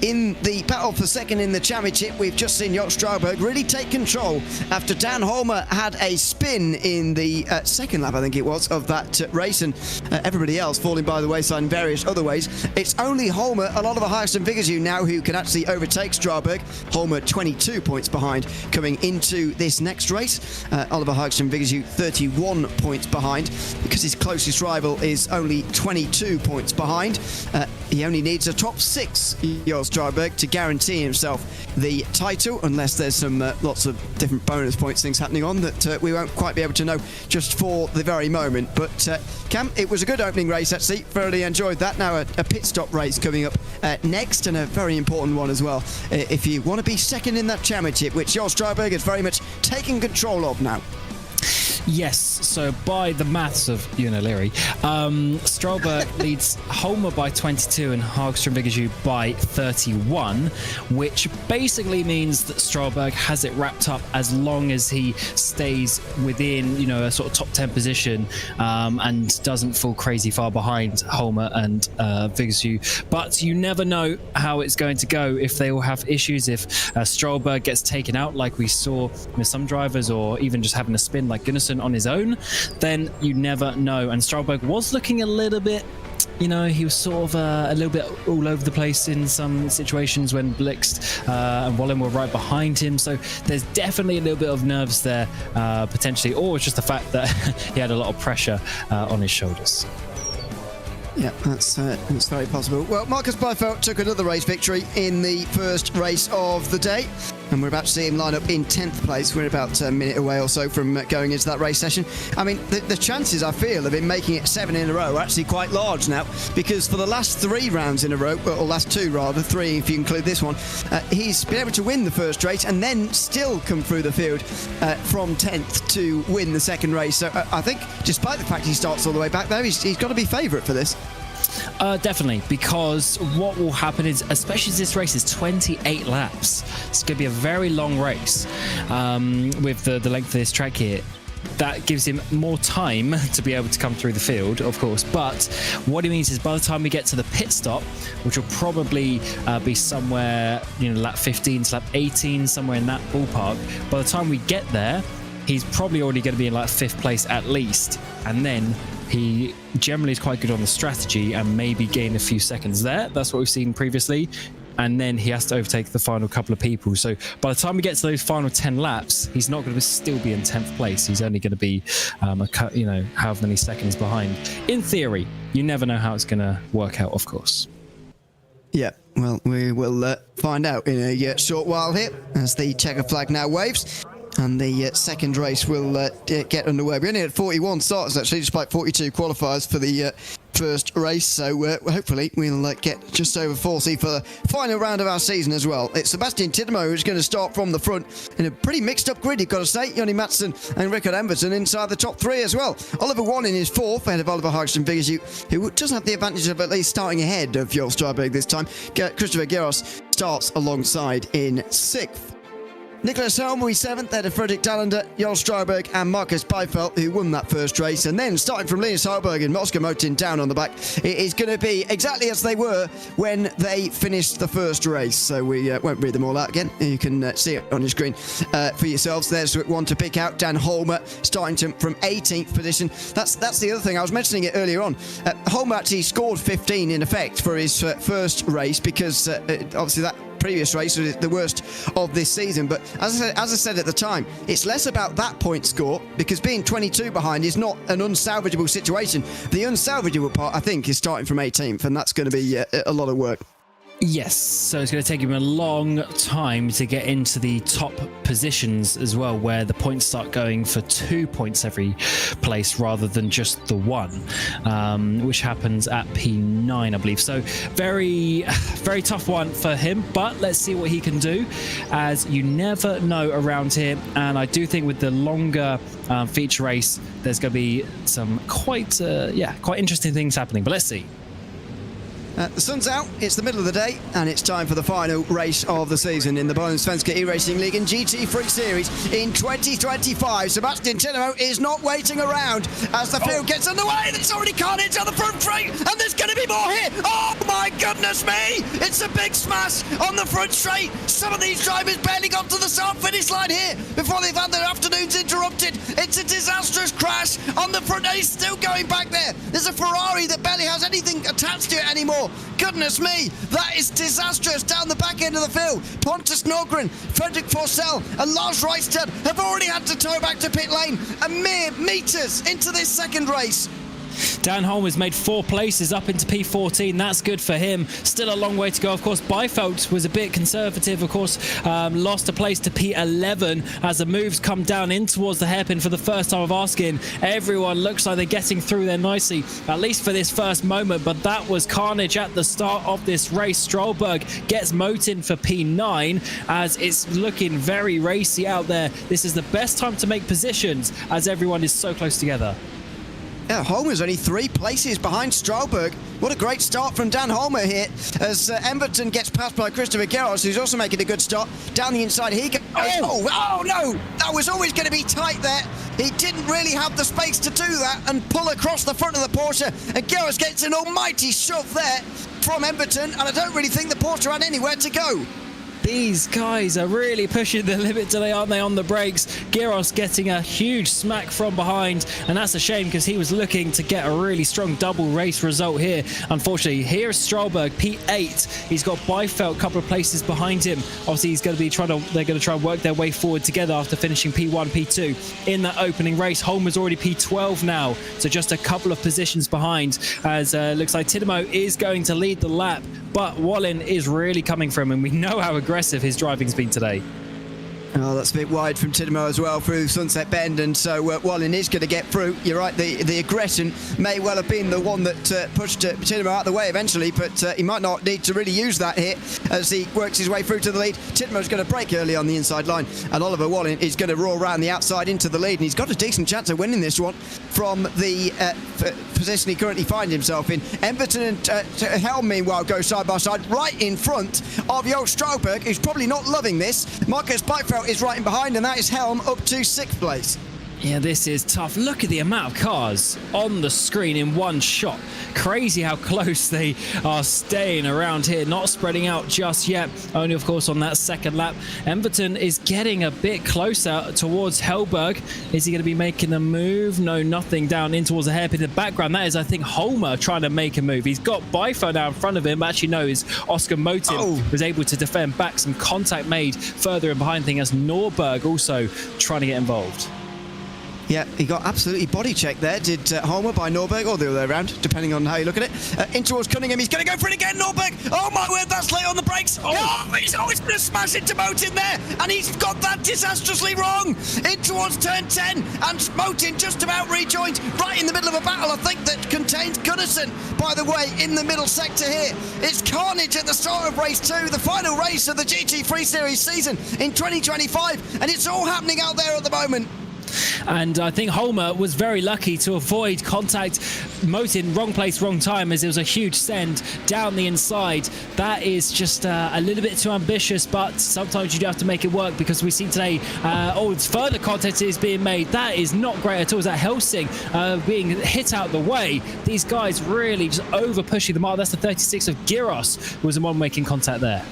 In the battle for second in the championship, we've just seen Jos Strauberg really take control after Dan Holmer had a spin in the second lap, I think it was, of that race, and everybody else falling by the wayside in various other ways. It's only Holmer, a lot of the highest in Vigazoo now, who can actually overtake Strauberg. Holmer 22 points behind coming into this next race. Oliver Hagström Vigazoo 31 points behind because his closest rival is only 22 points behind. He only needs a top 6, Jos Strauberg, to guarantee himself the title, unless there's some lots of different bonus points things happening on that we won't quite be able to know just for the very moment. But Cam, it was a good opening race actually, thoroughly enjoyed that. Now a pit stop race coming up next, and a very important one as well if you want to be second in that championship, which Jos Strauberg is very much taking control of now. Yes, so by the maths of Ian O'Leary, Strauberg leads Holmer by 22 and Hagström Vigazoo by 31, which basically means that Strauberg has it wrapped up as long as he stays within, a sort of top 10 position and doesn't fall crazy far behind Holmer and Vigazoo. But you never know how it's going to go if they all have issues. If Strauberg gets taken out like we saw with some drivers, or even just having a spin like Gunnarsson on his own, then you never know. And Strauberg was looking a little bit, he was sort of a little bit all over the place in some situations when Blixt and Bohlin were right behind him. So there's definitely a little bit of nerves there, potentially, or it's just the fact that he had a lot of pressure on his shoulders. Yeah, that's very possible. Well, Marcus Byfeld took another race victory in the first race of the day, and we're about to see him line up in 10th place. We're about a minute away or so from going into that race session. I mean, the chances, I feel, of him making it 7 in a row are actually quite large now, because for the last 3 rounds in a row, or last 2 rather, 3 if you include this one, he's been able to win the first race and then still come through the field from 10th to win the second race. So I think, despite the fact he starts all the way back there, he's got to be favourite for this. Definitely, because what will happen is, especially as this race is 28 laps, it's going to be a very long race with the length of this track here. That gives him more time to be able to come through the field, of course. But what it means is, by the time we get to the pit stop, which will probably be somewhere, lap 15 to lap 18, somewhere in that ballpark, by the time we get there, he's probably already going to be in like 5th place at least. And then he generally is quite good on the strategy and maybe gain a few seconds there. That's what we've seen previously. And then he has to overtake the final couple of people. So by the time we get to those final 10 laps, he's not going to still be in 10th place. He's only going to be, however many seconds behind. In theory, you never know how it's going to work out, of course. Yeah, well, we will find out in a short while here as the checker flag now waves. And the second race will get underway. We only had 41 starters, actually, despite 42 qualifiers for the first race. So hopefully we'll get just over 40 for the final round of our season as well. It's Sebastian Tidemo who's going to start from the front in a pretty mixed-up grid, you've got to say. Jonny Mattsson and Rickard Everton inside the top 3 as well. Oliver Bohlin is 4th, ahead of Oliver Hagström Vigazoo, who does have the advantage of at least starting ahead of Jos Strauberg this time. Christopher Geros starts alongside in 6th. Nicholas Helmwy 7th, ahead of Fredrik Dallander, Jos Strauberg and Marcus Byfeld, who won that first race. And then, starting from Linus Hallberg and Oscar Motin down on the back, it is going to be exactly as they were when they finished the first race. So we won't read them all out again. You can see it on your screen for yourselves. There's one to pick out, Dan Holmer, starting from 18th position. That's the other thing. I was mentioning it earlier on. Holmer actually scored 15 in effect for his first race, because obviously that previous race was the worst of this season. But as I said at the time, it's less about that point score, because being 22 behind is not an unsalvageable situation. The unsalvageable part, I think, is starting from 18th, and that's going to be a lot of work. Yes, so it's going to take him a long time to get into the top positions as well, where the points start going for 2 points every place rather than just the one, which happens at P9, I believe. So very, very tough one for him, but let's see what he can do, as you never know around here. And I do think with the longer feature race, there's going to be some quite interesting things happening, but let's see. The sun's out, it's the middle of the day, and it's time for the final race of the season in the Bohlin Svenska Eracingligan GT3 Series in 2025. Sebastian Tinamo is not waiting around as the field gets underway. There's already carnage on the front straight, and there's going to be more here. Oh my goodness me! It's a big smash on the front straight. Some of these drivers barely got to the start finish line here before they've had their afternoons interrupted. It's a disastrous crash on the front, and he's still going back there. There's a Ferrari that barely has anything attached to it anymore. Goodness me, that is disastrous down the back end of the field. Pontus Norgren, Fredrik Forsell and Lars Reistad have already had to tow back to pit lane a mere metres into this second race. Dan Holmer's made 4 places up into P14. That's good for him. Still a long way to go. Of course, Byfeldt was a bit conservative. Of course, lost a place to P11 as the moves come down in towards the hairpin for the first time of asking. Everyone looks like they're getting through there nicely, at least for this first moment. But that was carnage at the start of this race. Strollberg gets Motin for P9 as it's looking very racy out there. This is the best time to make positions as everyone is so close together. Yeah, Holmer's only 3 places behind Strollberg. What a great start from Dan Holmer here as Emberton gets passed by Christopher Garros, who's also making a good start. Down the inside he goes. Oh no! That was always going to be tight there. He didn't really have the space to do that and pull across the front of the Porsche. And Garros gets an almighty shove there from Emberton, and I don't really think the Porsche had anywhere to go. These guys are really pushing the limit today, aren't they, on the brakes? Gyros getting a huge smack from behind, and that's a shame because he was looking to get a really strong double race result here. Unfortunately, here's Strollberg, P8. He's got Byfeldt a couple of places behind him. Obviously, they're going to try and work their way forward together after finishing P1, P2 in that opening race. Holmer's already P12 now, so just a couple of positions behind, as looks like Tinamo is going to lead the lap, but Bohlin is really coming for him, and we know how aggressive his driving's been today. Oh, that's a bit wide from Tinamo as well through Sunset Bend, and so Bohlin is going to get through. You're right, the aggression may well have been the one that pushed Tinamo out of the way eventually, but he might not need to really use that here as he works his way through to the lead. Tinamo's going to break early on the inside line, and Oliver Bohlin is going to roar around the outside into the lead, and he's got a decent chance of winning this one from the position he currently finds himself in. Emberton and Helm, meanwhile, go side by side right in front of Jo Strollberg, who's probably not loving this. Marcus Byfeldt is right in behind, and that is Helm up to 6th place. Yeah, this is tough. Look at the amount of cars on the screen in one shot. Crazy how close they are staying around here, not spreading out just yet. Only, of course, on that second lap. Emberton is getting a bit closer towards Hellberg. Is he going to be making a move? No, nothing down in towards the hairpin. In the background, that is, I think, Holmer trying to make a move. He's got Byfeldt now in front of him. Actually, no, is Oscar Motin was able to defend back. Some contact made further in behind thing as Norberg also trying to get involved. Yeah, he got absolutely body checked there, did Holmer by Norberg, or the other way around, depending on how you look at it. In towards Cunningham, he's going to go for it again, Norberg! Oh my word, that's late on the brakes! Oh, he's always going to smash into Motin there, and he's got that disastrously wrong! In towards turn 10, and Motin just about rejoined, right in the middle of a battle, I think, that contains Gunnarsson, by the way, in the middle sector here. It's carnage at the start of race 2, the final race of the GT3 Series season in 2025, and it's all happening out there at the moment. And I think Holmer was very lucky to avoid contact. Motin, wrong place, wrong time, as it was a huge send down the inside. That is just a little bit too ambitious, but sometimes you do have to make it work, because we see today further contact is being made. That is not great at all. Is that Helsing being hit out the way? These guys really just over pushing the mark. That's the 36 of Gyros, who was the one making contact there.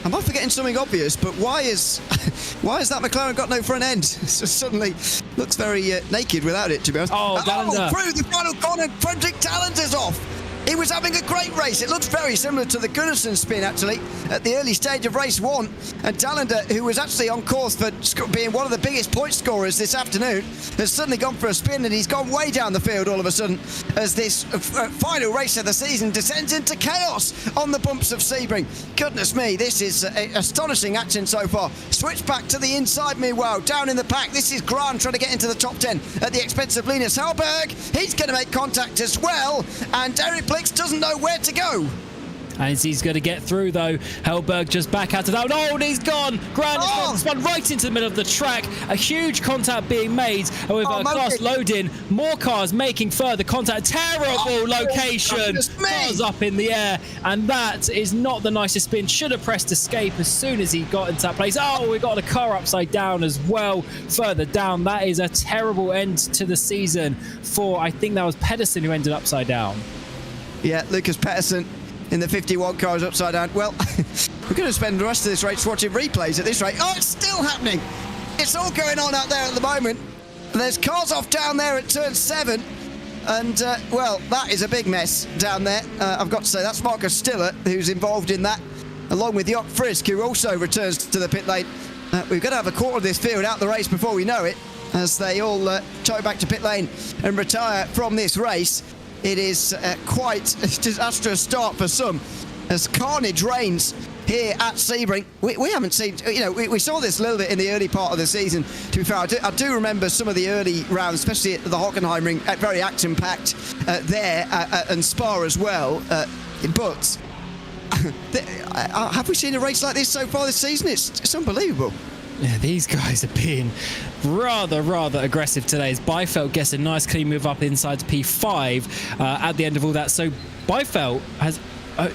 Am I forgetting something obvious? But why is that McLaren got no front end? So suddenly looks very naked without it, to be honest. Oh, Gallagher. Through the final corner, Fredrik Talent is off. He was having a great race. It looks very similar to the Gunnarsson spin, actually, at the early stage of race 1. And Dallander, who was actually on course for being one of the biggest point scorers this afternoon, has suddenly gone for a spin, and he's gone way down the field all of a sudden as this final race of the season descends into chaos on the bumps of Sebring. Goodness me, this is astonishing action so far. Switch back to the inside, meanwhile, down in the pack. This is Grant trying to get into the top 10 at the expense of Linus Hellberg. He's going to make contact as well, and Eric Blix doesn't know where to go. And he's going to get through, though. Hellberg just back out of that. Oh, and he's gone. Grant has spun right into the middle of the track. A huge contact being made. And with cars loading, more cars making further contact. Terrible location. Cars up in the air. And that is not the nicest spin. Should have pressed escape as soon as he got into that place. Oh, we got a car upside down as well. Further down. That is a terrible end to the season for, I think that was Pedersen who ended upside down. Yeah, Lucas Pedersen in the 51 cars upside down. Well, we're going to spend the rest of this race watching replays at this rate. Oh, it's still happening. It's all going on out there at the moment. There's cars off down there at turn 7. And, well, that is a big mess down there. I've got to say, that's Marcus Stiller who's involved in that, along with Jock Frisk, who also returns to the pit lane. We've got to have a quarter of this field out the race before we know it, as they all tow back to pit lane and retire from this race. It is quite a disastrous start for some, as carnage reigns here at Sebring. We haven't seen, we saw this a little bit in the early part of the season. To be fair, I do remember some of the early rounds, especially at the Hockenheimring, very action-packed there, and Spa as well. But have we seen a race like this so far this season? It's unbelievable. Yeah, these guys are being rather aggressive today, as Byfeld gets a nice clean move up inside to P5 at the end of all that. So Byfeld has...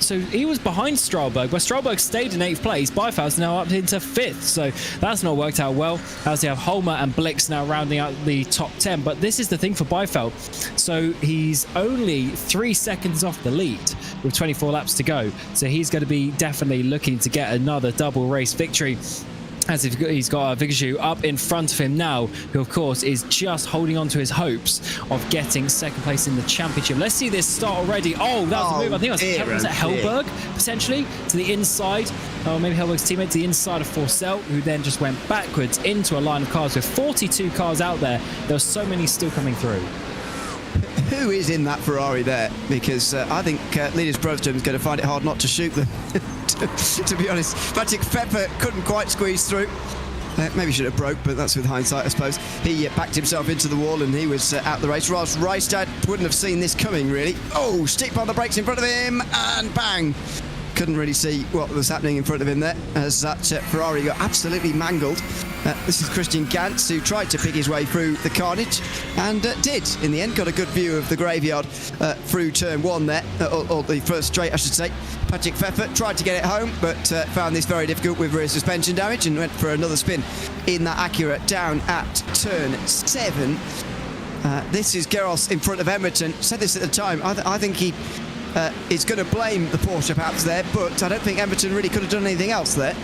so he was behind Stralberg, where Stralberg stayed in 8th place. Byfeld's now up into 5th, so that's not worked out well, as they have Holmer and Blix now rounding out the top 10. But this is the thing for Byfeld. So he's only 3 seconds off the lead with 24 laps to go. So he's going to be definitely looking to get another double race victory, as if he's got Vigashou up in front of him now, who of course is just holding on to his hopes of getting 2nd place in the championship. Let's see this start already. Oh, that was a move. I think was that Hellberg, potentially, to the inside. Oh, maybe Hellberg's teammate to the inside of Forcell, who then just went backwards into a line of cars. With 42 cars out there, there were so many still coming through. Who is in that Ferrari there? Because I think Linus Broström is going to find it hard not to shoot them. To be honest, Patrick Pfeffer couldn't quite squeeze through. Maybe should have broke, but that's with hindsight, I suppose. He backed himself into the wall and he was out the race. Ross Reistad wouldn't have seen this coming, really. Oh, steep on the brakes in front of him, and bang! Couldn't really see what was happening in front of him there, as that Ferrari got absolutely mangled. This is Christian Gantz, who tried to pick his way through the carnage, and did. In the end, got a good view of the graveyard through turn 1 there, or the first straight, I should say. Patrick Pfeffer tried to get it home, but found this very difficult with rear suspension damage, and went for another spin in that Acura down at turn 7. This is Geros in front of Emerton. Said this at the time. I think he is going to blame the Porsche perhaps there, but I don't think Emerton really could have done anything else there.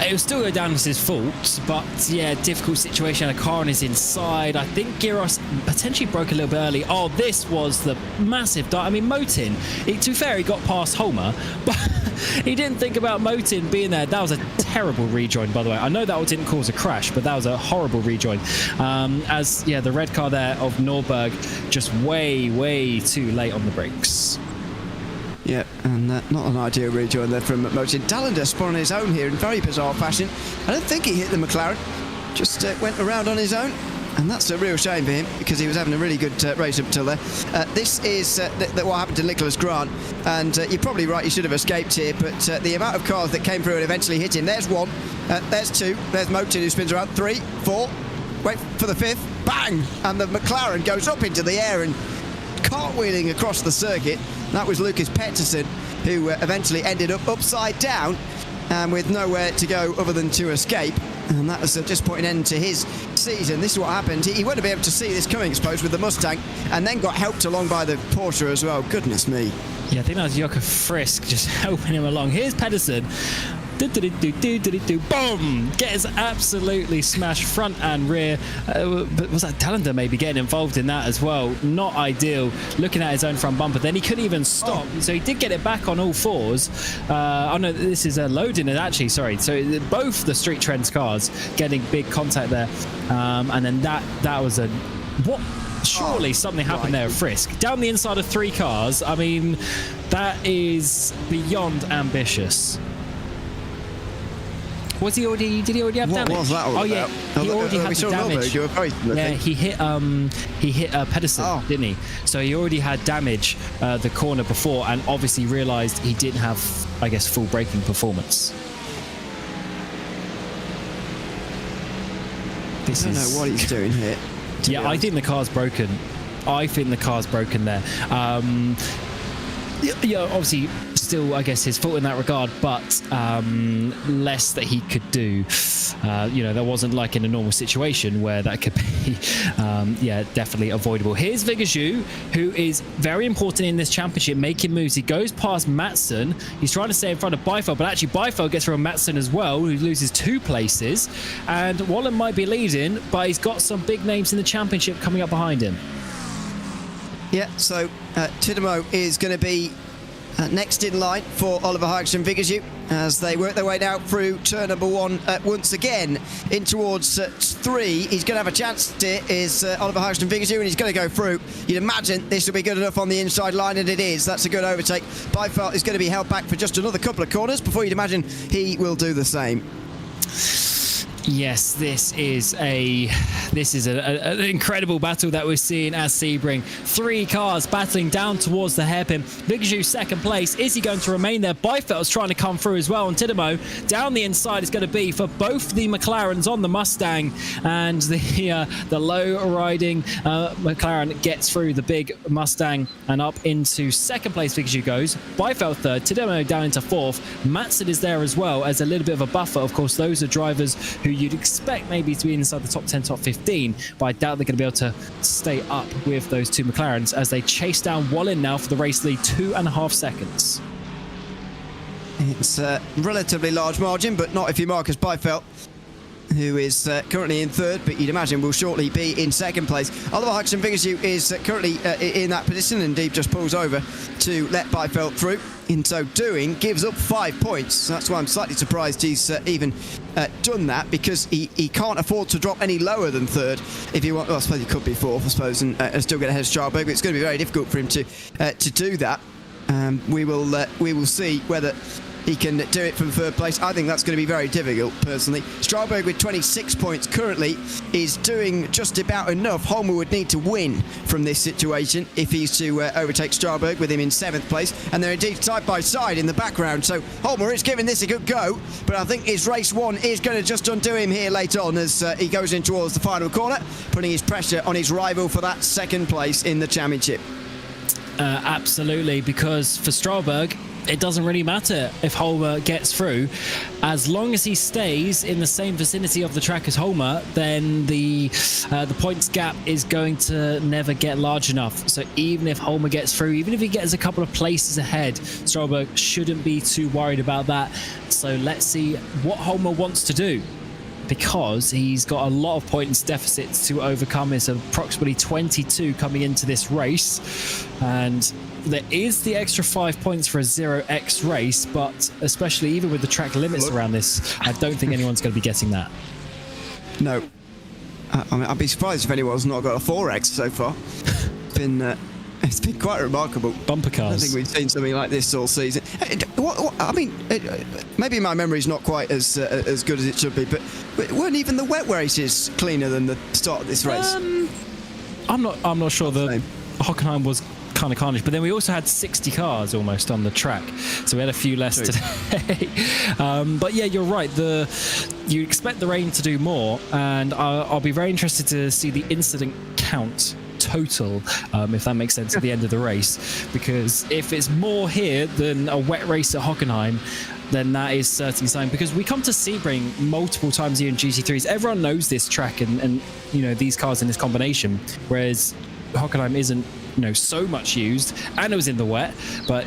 It will still go down as his fault, but yeah, difficult situation. A car on his inside. I think Gyros potentially broke a little bit early. Oh, this was the massive I mean, Motin, to be fair, he got past Holmer, but he didn't think about Motin being there. That was a terrible rejoin, by the way. I know that didn't cause a crash, but that was a horrible rejoin. The red car there of Norberg just way too late on the brakes. Yeah, and not an ideal rejoin there from Motin. Dallander spun on his own here in very bizarre fashion. I don't think he hit the McLaren, just went around on his own, and that's a real shame for him, because he was having a really good race up until there. This is what happened to Nicholas Grant, and you're probably right, he should have escaped here, but the amount of cars that came through and eventually hit him. There's 1, there's 2, there's Motin who spins around, 3, 4, wait for the 5th, bang, and the McLaren goes up into the air and cartwheeling across the circuit. That was Lucas Pettersson, who eventually ended up upside down and with nowhere to go other than to escape. And that was a disappointing end to his season. This is what happened. He wouldn't be able to see this coming, I suppose, with the Mustang, and then got helped along by the Porsche as well. Goodness me. Yeah, I think that was Jock Frisk just helping him along. Here's Pedersen. Boom! Gets absolutely smashed front and rear. But was that Dallender maybe getting involved in that as well? Not ideal. Looking at his own front bumper. Then he couldn't even stop. So he did get it back on all fours. Oh no, this is loading it actually. Sorry. So both the Street Trends cars getting big contact there. And then that was a what? Surely something happened there at Frisk. Down the inside of 3 cars. I mean, that is beyond ambitious. Did he already have damage? What was that all about? Yeah, he already had the damage. Yeah, he hit Pedersen, didn't he? So he already had damage the corner before, and obviously realised he didn't have, I guess, full braking performance. I don't know what he's doing here. Yeah, I think the car's broken. There. Yeah, obviously, still, I guess, his fault in that regard, but less that he could do. There wasn't like in a normal situation where that could be, definitely avoidable. Here's Vigazhu, who is very important in this championship, making moves. He goes past Matson. He's trying to stay in front of Beifeld, but actually Beifeld gets through Matson as well, who loses 2 places. And Wallen might be leading, but he's got some big names in the championship coming up behind him. Yeah, so Tidemo is going to be next in line for Oliver Hikes and Vigazhu as they work their way now through turn number 1 once again in towards 3. He's going to have a chance here, is Oliver Hikes and Vigazhu, and he's going to go through. You'd imagine this will be good enough on the inside line, and it is. That's a good overtake. Beifeld is going to be held back for just another couple of corners before you'd imagine he will do the same. Yes, this is an incredible battle that we're seeing as Sebring. 3 cars battling down towards the hairpin. Vigazhu second place. Is he going to remain there? Beifeld's trying to come through as well. And Tidemo down the inside is going to be for both the McLarens on the Mustang, and the low riding McLaren gets through the big Mustang and up into second place. Vigazhu goes. Beifeld third. Tidemo down into 4th. Matson is there as well as a little bit of a buffer. Of course, those are drivers who you'd expect maybe to be inside the top 10, top 15, but I doubt they're going to be able to stay up with those 2 McLarens as they chase down Wallen now for the race lead, 2.5 seconds. It's a relatively large margin, but not if you mark as Beifeld, who is currently in 3rd, but you'd imagine will shortly be in 2nd place. Oliver Hikes and Vigazhu is currently in that position, and indeed just pulls over to let Beifeld through. In so doing, gives up 5 points. That's why I'm slightly surprised he's even done that, because he can't afford to drop any lower than 3rd. If you want, well, I suppose he could be 4th, I suppose, and still get ahead of Strasbourg, but it's going to be very difficult for him to do that. We will see whether he can do it from 3rd place. I think that's going to be very difficult, personally. Strasbourg with 26 points currently is doing just about enough. Holmer would need to win from this situation if he's to overtake Strasbourg, with him in 7th place. And they're indeed side by side in the background. So Holmer is giving this a good go, but I think his race 1 is going to just undo him here later on as he goes in towards the final corner, putting his pressure on his rival for that 2nd place in the championship. Absolutely, because for Strasbourg, it doesn't really matter if Holmer gets through. As long as he stays in the same vicinity of the track as Holmer, then the points gap is going to never get large enough. So even if Holmer gets through, even if he gets a couple of places ahead, Strasbourg shouldn't be too worried about that. So let's see what Holmer wants to do, because he's got a lot of points deficits to overcome. It's approximately 22 coming into this race, and there is the extra 5 points for a 0x race, but especially even with the track limits around this, I don't think anyone's going to be getting that. No. I mean, I'd be surprised if anyone's not got a 4x so far. It's been quite remarkable. Bumper cars. I don't think we've seen something like this all season. I mean, maybe my memory's not quite as good as it should be, but weren't even the wet races cleaner than the start of this race? I'm not sure. The Hockenheim was kind of carnage, but then we also had 60 cars almost on the track, so we had a few less today. But yeah, you're right, you expect the rain to do more, and I'll be very interested to see the incident count total, if that makes sense, at the end of the race, because if it's more here than a wet race at Hockenheim, then that is certainly something, because we come to Sebring multiple times here in GT3s. Everyone knows this track and these cars in this combination, whereas Hockenheim isn't so much used, and it was in the wet. But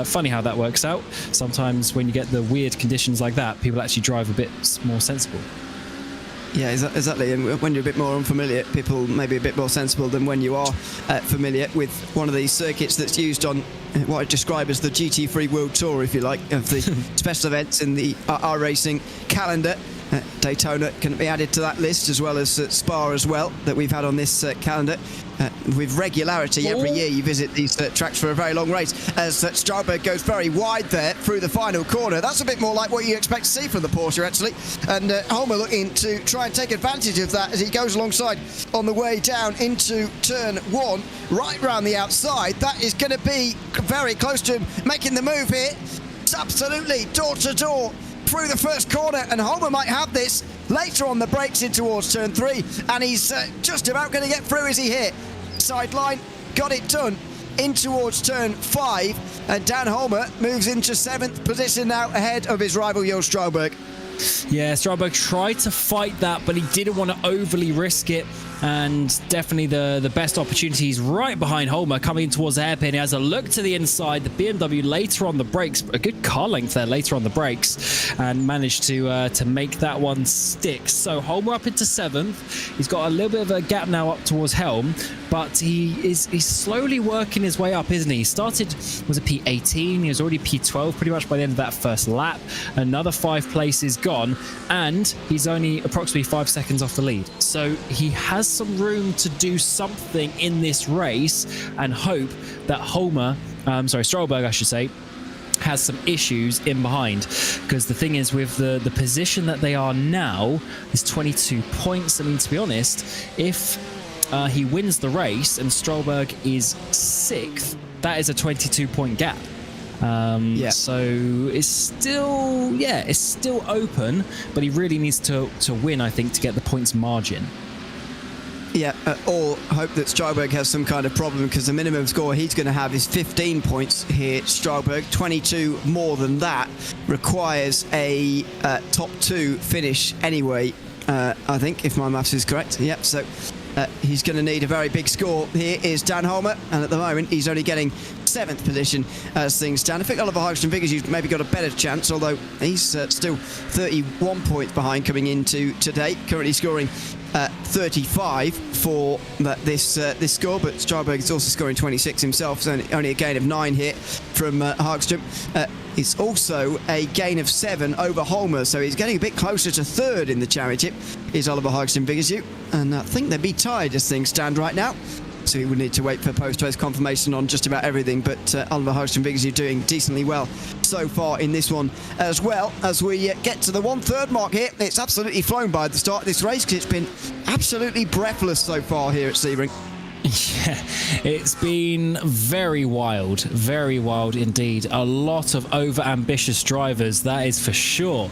funny how that works out. Sometimes when you get the weird conditions like that, people actually drive a bit more sensible. Yeah, exactly. And when you're a bit more unfamiliar, people may be a bit more sensible than when you are familiar with one of these circuits that's used on what I describe as the GT3 World Tour, if you like, of the special events in the racing calendar. Daytona can be added to that list, as well as Spa as well, that we've had on this calendar. With regularity, every year you visit these tracks for a very long race. As Strauberg goes very wide there through the final corner. That's a bit more like what you expect to see from the Porsche, actually. And Holmer looking to try and take advantage of that as he goes alongside on the way down into turn 1, right round the outside. That is going to be very close to him making the move here. It's absolutely door to door through the first corner, and Holmer might have this later on the brakes in towards turn 3, and he's just about going to get through as he hit sideline, got it done in towards turn 5, and Dan Holmer moves into 7th position now ahead of his rival Jo Strauberg. Yeah, Strauberg tried to fight that, but he didn't want to overly risk it. And definitely the best opportunities right behind Holmer coming towards the hairpin. He has a look to the inside. The BMW later on the brakes, a good car length there later on the brakes, and managed to make that one stick. So Holmer up into 7th. He's got a little bit of a gap now up towards Helm, but he's slowly working his way up, isn't he? He started, was it P18? He was already P12 pretty much by the end of that first lap. Another 5 places gone, and he's only approximately 5 seconds off the lead. So he has some room to do something in this race, and hope that Strauberg, I should say, has some issues in behind, because the thing is, with the position that they are now is 22 points. I mean, to be honest, if he wins the race and Strauberg is 6th, that is a 22-point gap. So it's still open, but he really needs to win, I think, to get the points margin. Yeah, or hope that Strauberg has some kind of problem, because the minimum score he's going to have is 15 points here. Strauberg, 22 more than that, requires a top 2 finish anyway, I think, if my maths is correct. Yep, so he's going to need a very big score. Here is Dan Holmer, and at the moment he's only getting 7th position as things stand. I think Oliver Hagström figures he's maybe got a better chance, although he's still 31 points behind coming into today, currently scoring 35 for this score, but Strauberg is also scoring 26 himself, so only a gain of 9 here from Hagström. It's also a gain of 7 over Holmer, so he's getting a bit closer to 3rd in the championship, is Oliver Hagström figures you, and I think they'd be tied as things stand right now. So we would need to wait for post-race confirmation on just about everything, but Oliver Hagström figures you doing decently well so far in this one as well. As we get to the 1/3 mark here, it's absolutely flown by at the start of this race, because it's been absolutely breathless so far here at Sebring. Yeah, it's been very wild indeed. A lot of over-ambitious drivers, that is for sure,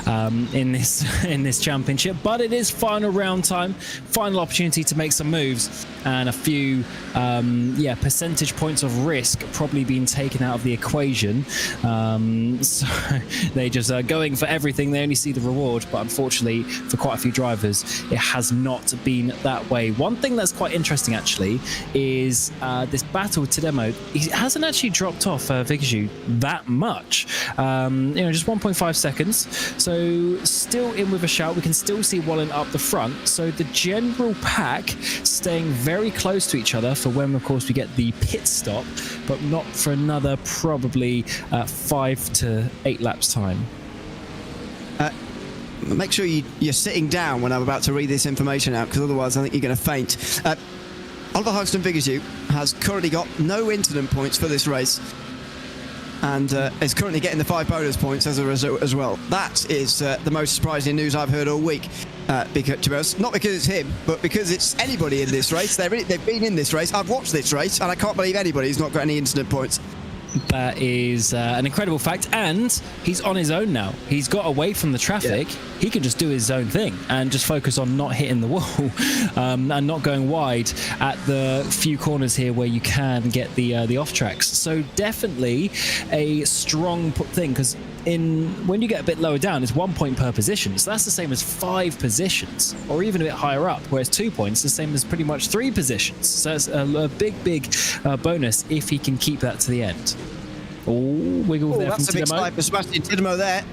in this championship. But it is final round time, final opportunity to make some moves, and a few percentage points of risk probably being taken out of the equation. So they just are going for everything. They only see the reward, but unfortunately for quite a few drivers, it has not been that way. One thing that's quite interesting actually is this battle with Tademo. He hasn't actually dropped off Vigiju that much. Just 1.5 seconds. So still in with a shout. We can still see Bohlin up the front. So the general pack staying very close to each other for when, of course, we get the pit stop, but not for another probably 5 to 8 laps time. Make sure you're sitting down when I'm about to read this information out, because otherwise I think you're going to faint. Oliver Hagström Vigiju has currently got no incident points for this race, and is currently getting the 5 bonus points as a result as well. That is the most surprising news I've heard all week. Because, to be honest, not because it's him, but because it's anybody in this race. They've been in this race. I've watched this race, and I can't believe anybody's not got any incident points. That is an incredible fact, and he's on his own now. He's got away from the traffic. Yeah. He can just do his own thing and just focus on not hitting the wall and not going wide at the few corners here where you can get the off tracks. So definitely a strong thing, because when you get a bit lower down, it's 1 point per position. So that's the same as 5 positions, or even a bit higher up, whereas 2 points is the same as pretty much 3 positions. So it's a big bonus if he can keep that to the end. Oh, wiggle there from That's a big slide for Sebastian Tidemo there,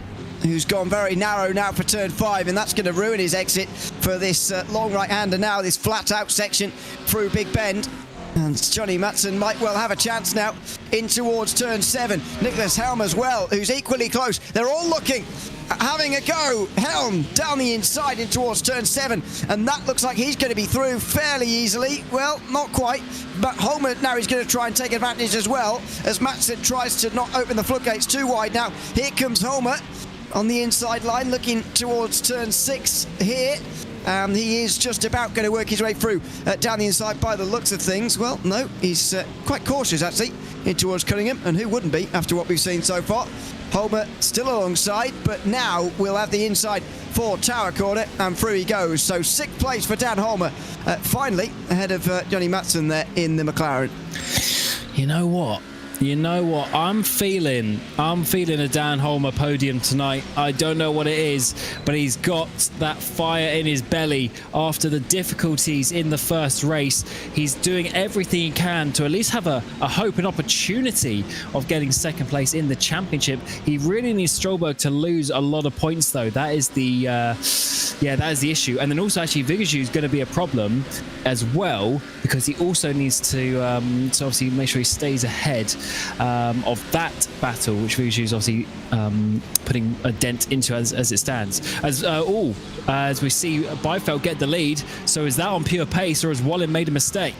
who's gone very narrow now for turn 5, and that's going to ruin his exit for this long right-hander now, this flat-out section through Big Bend. And Johnny Matson might well have a chance now in towards turn 7. Nicholas Helm as well, who's equally close. They're all looking, having a go. Helm down the inside in towards turn 7, and that looks like he's going to be through fairly easily. Well, not quite, but Homer now is going to try and take advantage as well, as Matson tries to not open the floodgates too wide now. Here comes Homer on the inside line, looking towards turn 6 here. He is just about going to work his way through down the inside by the looks of things. Well, no, he's quite cautious actually in towards Cunningham, and who wouldn't be after what we've seen so far. Homer still alongside, but now we'll have the inside for Tower Corner, and through he goes. So 6th place for Dan Homer, finally ahead of Johnny Matson there in the McLaren. You know what? I'm feeling a Dan Homer podium tonight. I don't know what it is, but he's got that fire in his belly after the difficulties in the first race. He's doing everything he can to at least have a hope, an opportunity of getting 2nd place in the championship. He really needs Stråberg to lose a lot of points, though. That is the that is the issue. And then also actually Vigazhu is going to be a problem as well, because he also needs to obviously make sure he stays ahead of that battle, which Vigazhu is obviously putting a dent into as it stands. As we see Byfeld get the lead, so is that on pure pace, or has Bohlin made a mistake?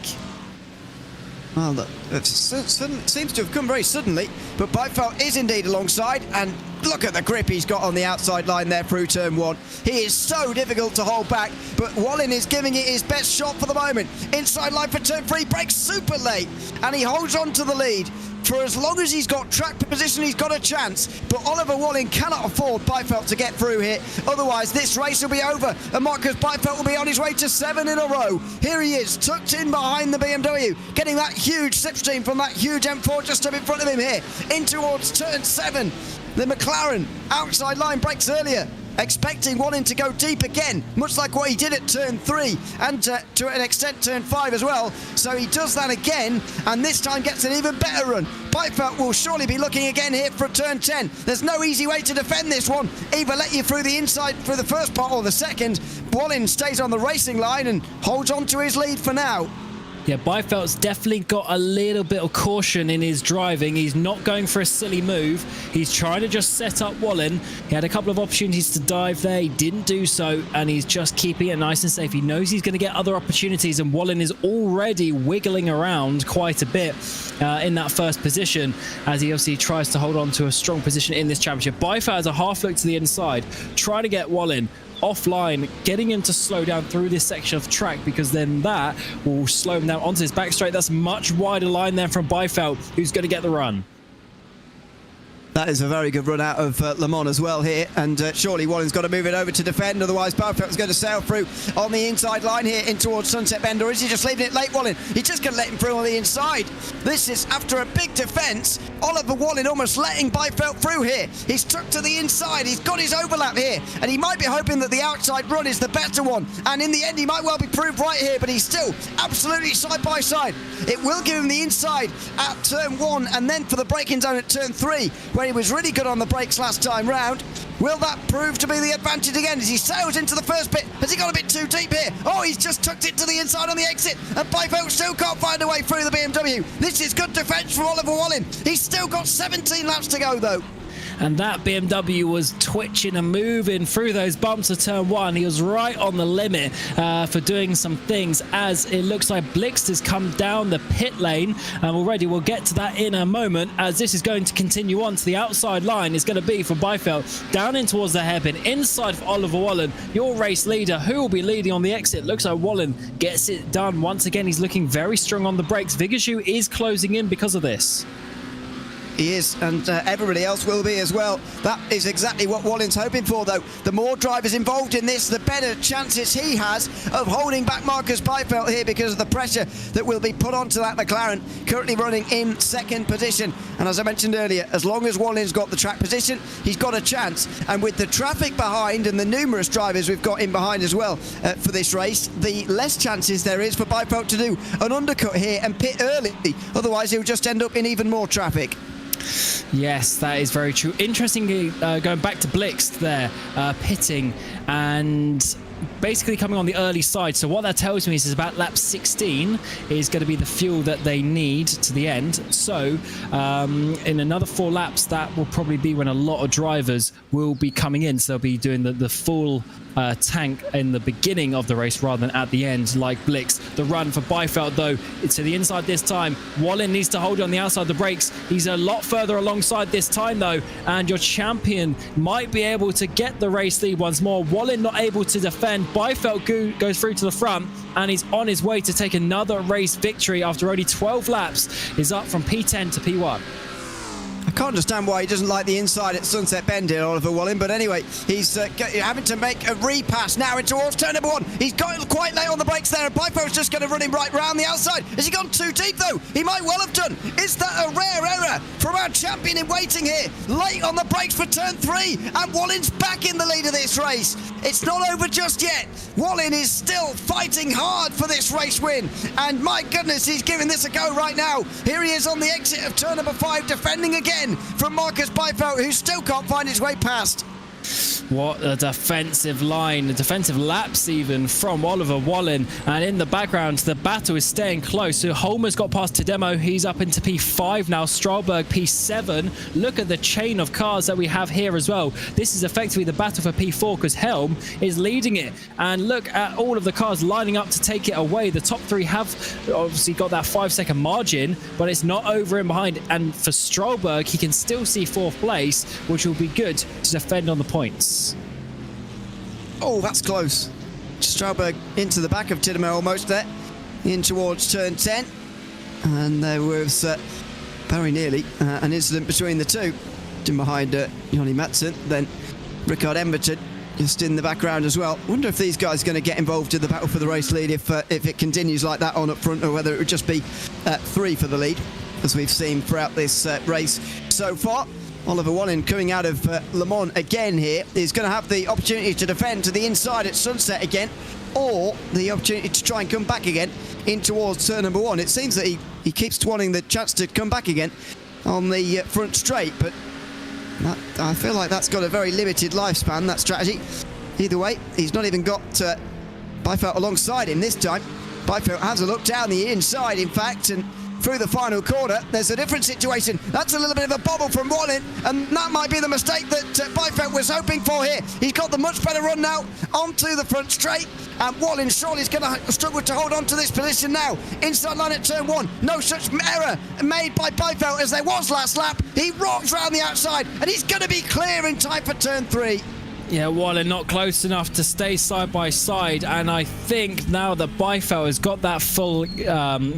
Well, look, it seems to have come very suddenly, but Byfeld is indeed alongside, and look at the grip he's got on the outside line there through turn 1. He is so difficult to hold back, but Bohlin is giving it his best shot for the moment. Inside line for turn 3, breaks super late, and he holds on to the lead. For as long as he's got track position, he's got a chance. But Oliver Bohlin cannot afford Byfeld to get through here. Otherwise, this race will be over, and Marcus Byfeld will be on his way to 7 in a row. Here he is, tucked in behind the BMW, getting that huge slipstream from that huge M4 just up in front of him here. In towards turn 7. The McLaren outside line breaks earlier, expecting Bohlin to go deep again, much like what he did at turn 3 and to an extent turn 5 as well. So he does that again, and this time gets an even better run. Byfeld will surely be looking again here for turn 10. There's no easy way to defend this one. Either let you through the inside for the first part or the second. Bohlin stays on the racing line and holds on to his lead for now. Yeah, Byfeld's definitely got a little bit of caution in his driving. He's not going for a silly move. He's trying to just set up Bohlin. He had a couple of opportunities to dive there. He didn't do so, and he's just keeping it nice and safe. He knows he's going to get other opportunities, and Bohlin is already wiggling around quite a bit in that first position, as he obviously tries to hold on to a strong position in this championship. Byfeld has a half look to the inside, trying to get Bohlin offline, getting him to slow down through this section of track, because then that will slow him down onto his back straight. That's much wider line there from Byfeld, who's going to get the run. That is a very good run out of Le Mans as well here, and surely Bohlin's got to move it over to defend, otherwise Byfeld's going to sail through on the inside line here in towards Sunset Bend, or is he just leaving it late, Bohlin? He's just going to let him through on the inside. This is after a big defence. Oliver Bohlin almost letting Byfeld through here. He's tucked to the inside, he's got his overlap here, and he might be hoping that the outside run is the better one, and in the end he might well be proved right here, but he's still absolutely side by side. It will give him the inside at turn 1, and then for the braking zone at turn 3, where he was really good on the brakes last time round. Will that prove to be the advantage again as he sails into the first bit? Has he got a bit too deep here? Oh, he's just tucked it to the inside on the exit, and Byfeld still can't find a way through the BMW. This is good defence from Oliver Bohlin. He's still got 17 laps to go though. And that BMW was twitching and moving through those bumps of turn 1. He was right on the limit for doing some things, as it looks like Blixt has come down the pit lane already. We'll get to that in a moment, as this is going to continue on to the outside line. It's going to be for Byfeld down in towards the hairpin, inside for Oliver Bohlin, your race leader, who will be leading on the exit. Looks like Bohlin gets it done once again. He's looking very strong on the brakes. Vigazhu is closing in because of this. He is, and everybody else will be as well. That is exactly what Wahlin's hoping for, though. The more drivers involved in this, the better chances he has of holding back Marcus Byfeld here because of the pressure that will be put onto that McLaren, currently running in second position. And as I mentioned earlier, as long as Wahlin's got the track position, he's got a chance. And with the traffic behind and the numerous drivers we've got in behind as well for this race, the less chances there is for Byfeld to do an undercut here and pit early. Otherwise, he'll just end up in even more traffic. Yes, that is very true. Interestingly, going back to Blixt there, pitting and basically coming on the early side. So what that tells me is about lap 16 is going to be the fuel that they need to the end. So in another 4 laps, that will probably be when a lot of drivers will be coming in. So they'll be doing the full tank in the beginning of the race rather than at the end like Blix. The run for Byfeld, though, it's to the inside this time. Wallin needs to hold on the outside of the brakes. He's a lot further alongside this time, though, and your champion might be able to get the race lead once more. Wallin not able to defend. Byfeld goes through to the front, and he's on his way to take another race victory after only 12 laps. He's up from P10 to P1. I can't understand why he doesn't like the inside at Sunset Bend here, Oliver Wallin, but anyway, he's having to make a repass now into towards turn number 1. He's got quite late on the brakes there, and Byfeld's just going to run him right round the outside. Has he gone too deep, though? He might well have done. Is that a rare error from our champion in waiting here? Late on the brakes for turn 3, and Wallin's back in the lead of this race. It's not over just yet. Wallin is still fighting hard for this race win, and my goodness, he's giving this a go right now. Here he is on the exit of turn number 5, defending again from Marcus Byfeld, who still can't find his way past. What a defensive line, defensive laps even from Oliver Wallin. And in the background, the battle is staying close. So Holmer's got past Tademo. He's up into P5 now. Stralberg P7. Look at the chain of cars that we have here as well. This is effectively the battle for P4 because Helm is leading it. And look at all of the cars lining up to take it away. The top 3 have obviously got that 5-second margin, but it's not over and behind. And for Stralberg, he can still see 4th place, which will be good to defend on the points. Oh, that's close. Stralberg into the back of Tademo almost there, in towards turn 10. And there was very nearly an incident between the two. In behind Jonny Madsen, then Rickard Emberton just in the background as well. Wonder if these guys are going to get involved in the battle for the race lead if it continues like that on up front, or whether it would just be 3 for the lead, as we've seen throughout this race so far. Oliver Wallin coming out of Le Mans again here is going to have the opportunity to defend to the inside at Sunset again, or the opportunity to try and come back again in towards turn number 1. It seems that he keeps wanting the chance to come back again on the front straight, but I feel like that's got a very limited lifespan, that strategy. Either way, he's not even got Byfeld alongside him this time. Byfeld has a look down the inside, in fact, and through the final corner, there's a different situation. That's a little bit of a bobble from Wallin, and that might be the mistake that Byfeld was hoping for here. He's got the much better run now onto the front straight, and Wallin surely is going to struggle to hold on to this position now. Inside line at turn 1, no such error made by Byfeld as there was last lap. He rocks round the outside, and he's going to be clear in time for turn 3. Yeah, Wallin not close enough to stay side by side, and I think now that Byfeld has got that full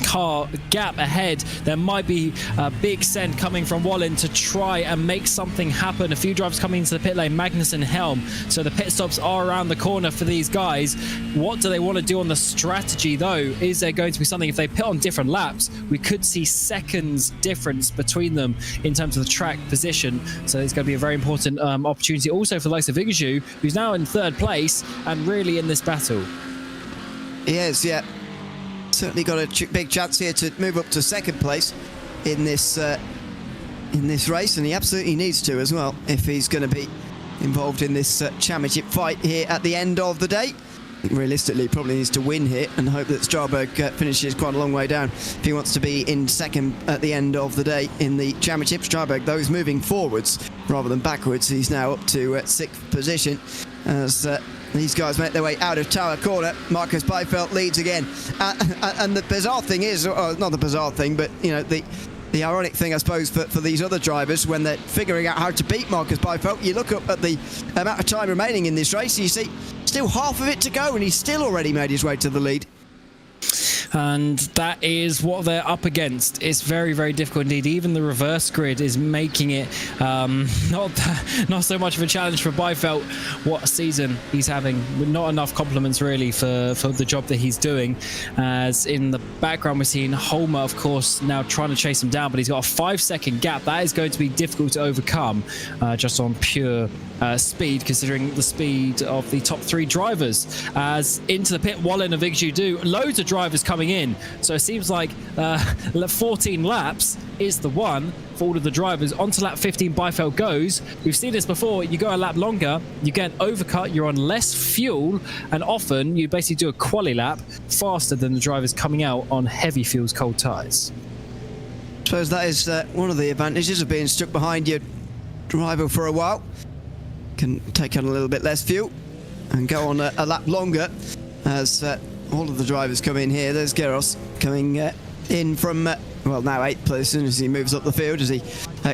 car gap ahead, there might be a big send coming from Wallin to try and make something happen. A few drivers coming into the pit lane, Magnus and Helm, so the pit stops are around the corner for these guys. What do they want to do on the strategy, though? Is there going to be something, if they pit on different laps, we could see seconds difference between them in terms of the track position, so it's going to be a very important opportunity also for the likes of Vigaju, who's now in 3rd place and really in this battle. He is, yeah. Certainly got a big chance here to move up to 2nd place in this race, and he absolutely needs to as well if he's going to be involved in this championship fight here at the end of the day. I think realistically, he probably needs to win here and hope that Stralberg finishes quite a long way down if he wants to be in 2nd at the end of the day in the championship. Stralberg, though, is moving forwards rather than backwards. He's now up to 6th position as these guys make their way out of Tower Corner. Marcus Byfeld leads again. And the bizarre thing is, not the bizarre thing, but you know, the ironic thing, I suppose, for these other drivers when they're figuring out how to beat Marcus Byfeld, you look up at the amount of time remaining in this race, and you see still half of it to go, and he's still already made his way to the lead. And that is what they're up against. It's very, very difficult indeed. Even the reverse grid is making it not so much of a challenge for Byfeld. What a season he's having. Not enough compliments really for the job that he's doing. As in the background we're seeing Holmer, of course, now trying to chase him down, but he's got a 5-second gap. That is going to be difficult to overcome just on pure speed, considering the speed of the top 3 drivers. As into the pit, Bohlin and Vigju do. Loads of drivers coming in, so it seems like 14 laps is the one for all of the drivers. Onto lap 15, Byfeld goes. We've seen this before. You go a lap longer, you get an overcut, you're on less fuel, and often you basically do a quali lap faster than the drivers coming out on heavy fuels, cold tyres. I suppose that is one of the advantages of being stuck behind your driver for a while. Can take on a little bit less fuel and go on a lap longer as all of the drivers come in here. There's Geros coming in from, well, now 8th position as he moves up the field, as he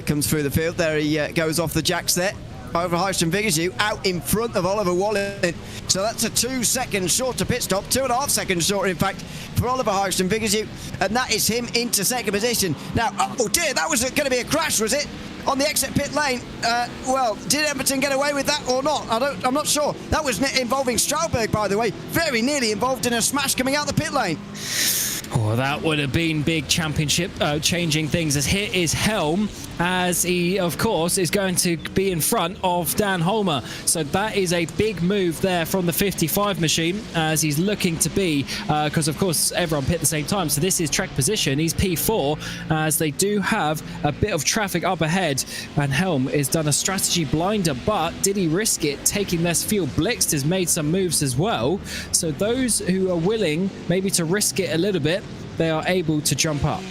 comes through the field. There he goes off the jacks there. Over Heistrom Vigaju out in front of Oliver Bohlin. So that's a 2 seconds shorter pit stop, 2.5 seconds shorter, in fact, for Oliver Heistrom Vigaju. And that is him into 2nd position. Now, oh dear, that was going to be a crash, was it? On the exit pit lane. Well, did Emberton get away with that or not? I'm not sure. That was involving Straubberg, by the way. Very nearly involved in a smash coming out the pit lane. Oh, that would have been big championship changing things. As here is Helm, as he, of course, is going to be in front of Dan Holmer. So that is a big move there from the 55 machine, as he's looking to be, because of course everyone pit at the same time. So this is track position. He's P4, as they do have a bit of traffic up ahead. And Helm has done a strategy blinder, but did he risk it taking less fuel? Blixt has made some moves as well. So those who are willing maybe to risk it a little bit, they are able to jump up.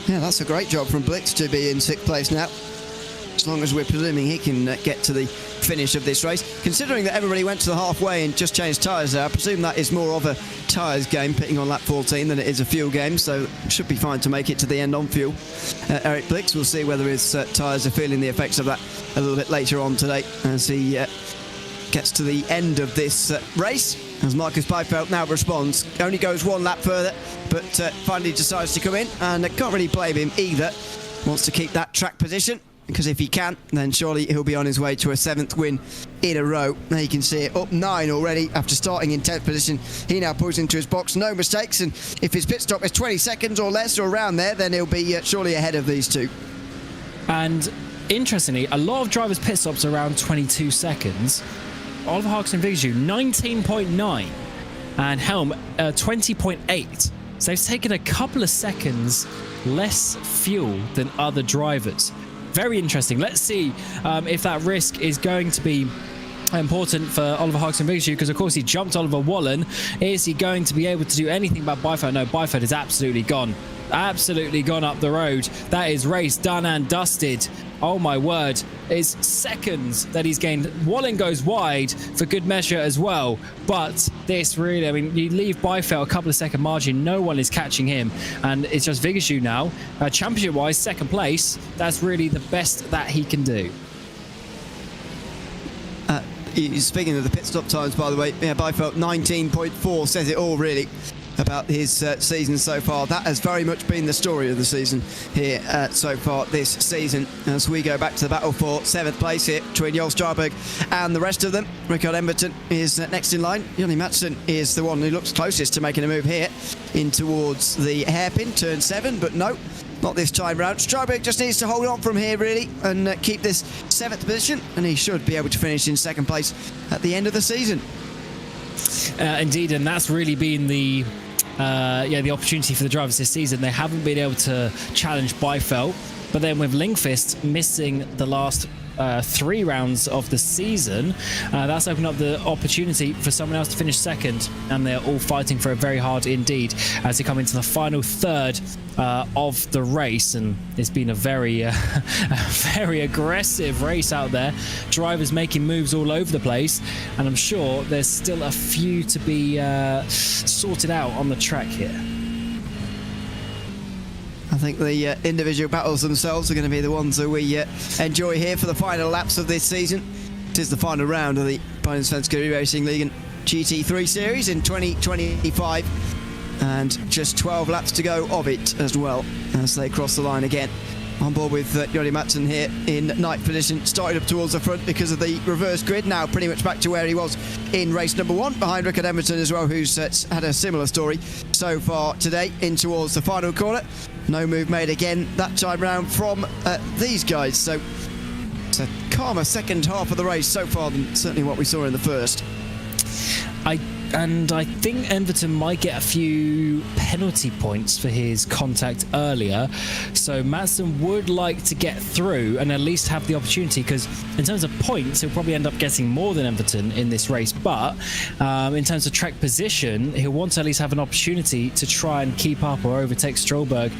Yeah, that's a great job from Blix to be in 6th place now. As long as we're presuming he can get to the finish of this race. Considering that everybody went to the halfway and just changed tyres there, I presume that is more of a tyres game, pitting on lap 14, than it is a fuel game, so should be fine to make it to the end on fuel. Eric Blix, we'll see whether his tyres are feeling the effects of that a little bit later on today as he gets to the end of this race. As Marcus Byfeld now responds, only goes 1 lap further, but finally decides to come in, and can't really blame him either. Wants to keep that track position, because if he can, then surely he'll be on his way to a 7th win in a row. There you can see it, up 9 already after starting in 10th position. He now pulls into his box, no mistakes, and if his pit stop is 20 seconds or less or around there, then he'll be surely ahead of these two. And interestingly, a lot of drivers' pit stops are around 22 seconds. Oliver Heistrom Vigaju 19.9 and Helm 20.8. So they've taken a couple of seconds less fuel than other drivers. Very interesting. Let's see if that risk is going to be important for Oliver Heistrom Vigaju, because of course he jumped Oliver Bohlin. Is he going to be able to do anything about Byfeld? No, Byfeld is absolutely gone. Absolutely gone up the road. That is race done and dusted. Oh my word, it's seconds that he's gained. Bohlin goes wide for good measure as well, but this really, I mean, you leave Byfeld a couple of second margin, no one is catching him, and it's just Vigaju now. Championship wise, 2nd place, that's really the best that he can do. Speaking of the pit stop times, by the way, yeah, Byfeld 19.4 says it all really about his season so far. That has very much been the story of the season here so far this season, as we go back to the battle for 7th place here between Joel Straubberg and the rest of them. Rickard Emberton is next in line. Jonny Mattsson is the one who looks closest to making a move here in towards the hairpin, turn 7, but no, not this time round. Straubberg just needs to hold on from here really and keep this 7th position, and he should be able to finish in 2nd place at the end of the season. Indeed, and that's really been the opportunity for the drivers this season. They haven't been able to challenge Byfeld, but then with Lindqvist missing the last 3 rounds of the season, that's opened up the opportunity for someone else to finish 2nd, and they're all fighting for it very hard indeed as they come into the final 3rd of the race. And it's been a very very aggressive race out there, drivers making moves all over the place, and I'm sure there's still a few to be sorted out on the track here. I think the individual battles themselves are going to be the ones that we enjoy here for the final laps of this season. It is the final round of the Bohlin Svenska Eracingligan GT3 series in 2025. And just 12 laps to go of it as well as they cross the line again. On board with Jori Matsen here in ninth position, started up towards the front because of the reverse grid. Now pretty much back to where he was in race number 1, behind Rickard Emerton as well, who's had a similar story so far today, in towards the final corner. No move made again that time round from these guys, so it's a calmer second half of the race so far than certainly what we saw in the first. And I think Everton might get a few penalty points for his contact earlier. So Madsen would like to get through and at least have the opportunity, because in terms of points, he'll probably end up getting more than Everton in this race. But in terms of track position, he'll want to at least have an opportunity to try and keep up or overtake Strollberg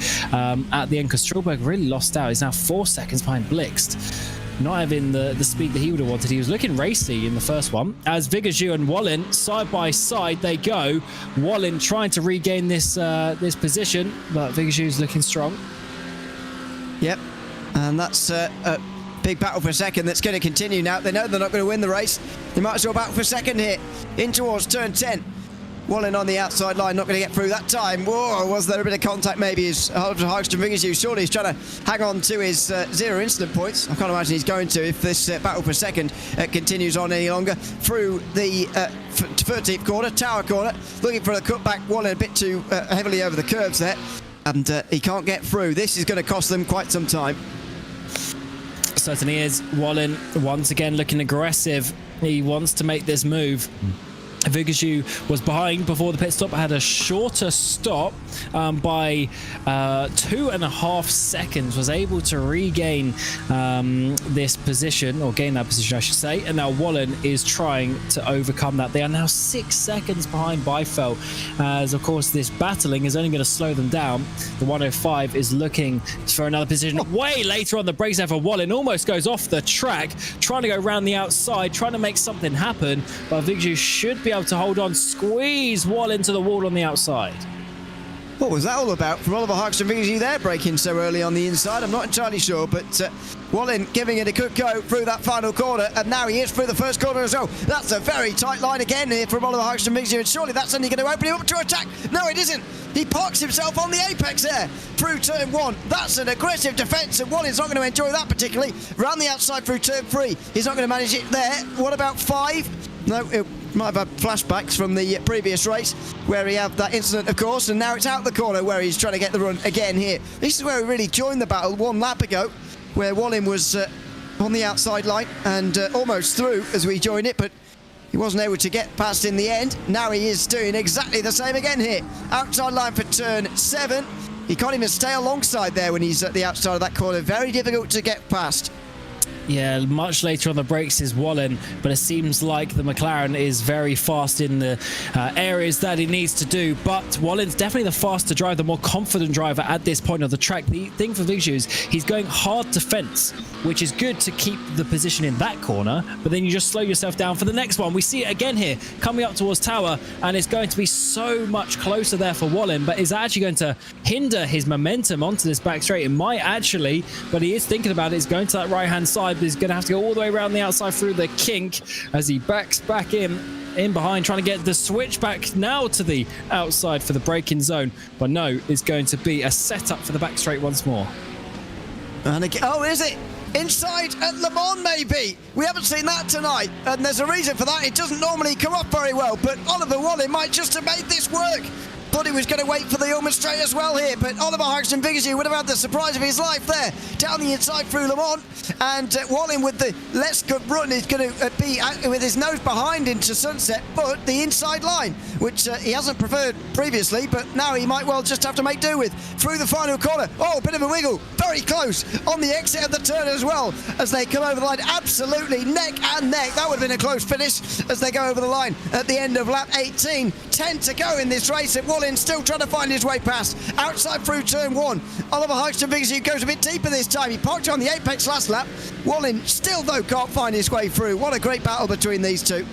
at the end, because Strollberg really lost out. He's now 4 seconds behind Blixt. Not having the speed that he would have wanted. He was looking racy in the first one. As Vigajou and Bohlin, side by side they go. Bohlin trying to regain this position, but Vigajou's looking strong. Yep, and that's a big battle for second that's going to continue now. They know they're not going to win the race. They might as well battle for second here. In towards turn 10. Bohlin on the outside line, not going to get through that time. Whoa, was there a bit of contact maybe as Hagström Vigajou? Surely he's trying to hang on to his 0 incident points. I can't imagine he's going to if this battle for second continues on any longer. Through the 13th corner, Tower corner, looking for a cutback. Bohlin a bit too heavily over the curves there, and he can't get through. This is going to cost them quite some time. Certainly is. Bohlin once again looking aggressive. He wants to make this move. Vigajou was behind before the pit stop, had a shorter stop by 2.5 seconds, was able to regain this position, or gain that position I should say, and now Bohlin is trying to overcome that. They are now 6 seconds behind Beifeld, as of course this battling is only going to slow them down. The 105 is looking for another position way later on. The brakes there for Bohlin, almost goes off the track, trying to go around the outside, trying to make something happen, but Vigajou should be able to hold on, squeeze Bohlin to the wall on the outside. What was that all about from Oliver Hagström Vigajou there, braking so early on the inside? I'm not entirely sure, but Bohlin giving it a good go through that final corner, and now he is through the first corner as well. That's a very tight line again here from Oliver Hagström Vigajou, and surely that's only going to open him up to attack. No, it isn't. He parks himself on the apex there through turn 1. That's an aggressive defence, and Bohlin's not going to enjoy that particularly. Round the outside through turn 3. He's not going to manage it there. What about 5? No, it might have had flashbacks from the previous race where he had that incident, of course, and now it's out the corner where he's trying to get the run again here. This is where he really joined the battle 1 lap ago, where Bohlin was on the outside line and almost through as we joined it, but he wasn't able to get past in the end. Now he is doing exactly the same again here. Outside line for turn 7. He can't even stay alongside there when he's at the outside of that corner. Very difficult to get past. Yeah, much later on the brakes is Bohlin, but it seems like the McLaren is very fast in the areas that he needs to do. But Bohlin's definitely the faster driver, the more confident driver at this point of the track. The thing for Vigajou is he's going hard to fence, which is good to keep the position in that corner, but then you just slow yourself down for the next one. We see it again here, coming up towards Tower, and it's going to be so much closer there for Bohlin, but is actually going to hinder his momentum onto this back straight. It might actually, but he is thinking about it. He's going to that right-hand side, but he's going to have to go all the way around the outside through the kink as he backs back in behind, trying to get the switch back now to the outside for the braking zone. But no, it's going to be a setup for the back straight once more. And again, oh, is it? Inside at Le Mans, maybe. We haven't seen that tonight, and there's a reason for that. It doesn't normally come off very well, but Oliver Bohlin might just have made this work. Thought he was going to wait for the Ulmer straight as well here, but Oliver Hagström Vigajou would have had the surprise of his life there, down the inside through Le Mans, and Bohlin with the less good run is going to be with his nose behind into Sunset, but the inside line, which he hasn't preferred previously, but now he might well just have to make do with. Through the final corner, oh, a bit of a wiggle, very close on the exit of the turn as well, as they come over the line, absolutely neck and neck. That would have been a close finish as they go over the line at the end of lap 18. 10 to go in this race, at Bohlin still trying to find his way past. Outside through turn 1. Oliver Hagström Vigajou goes a bit deeper this time. He parked on the apex last lap. Bohlin still, though, can't find his way through. What a great battle between these two.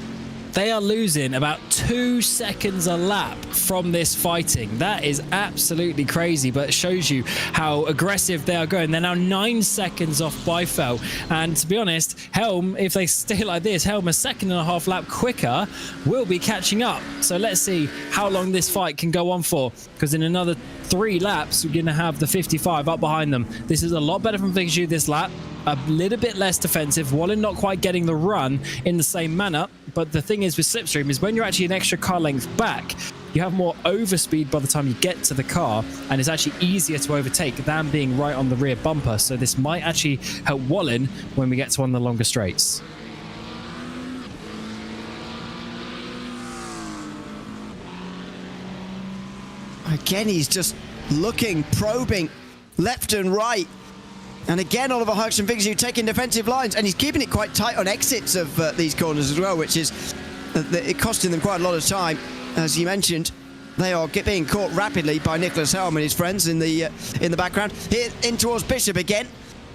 they are losing about 2 seconds a lap from this fighting. That is absolutely crazy, but it shows you how aggressive they are going. They're now 9 seconds off Beifeld, and to be honest, Helm, if they stay like this, Helm a 2.5 lap quicker will be catching up. So let's see how long this fight can go on for, because in another 3 laps we're going to have the 55 up behind them. This is a lot better from Fixu this lap, a little bit less defensive. Bohlin not quite getting the run in the same manner, but the thing is with Slipstream is when you're actually an extra car length back, you have more overspeed by the time you get to the car, and it's actually easier to overtake than being right on the rear bumper. So this might actually help Bohlin when we get to one of the longer straights. Again, he's just looking, probing left and right. And again, Oliver Hudson Fixu taking defensive lines, and he's keeping it quite tight on exits of these corners as well, which is it costing them quite a lot of time. As you mentioned, they are being caught rapidly by Nicholas Helm and his friends in the background. Here in towards Bishop again.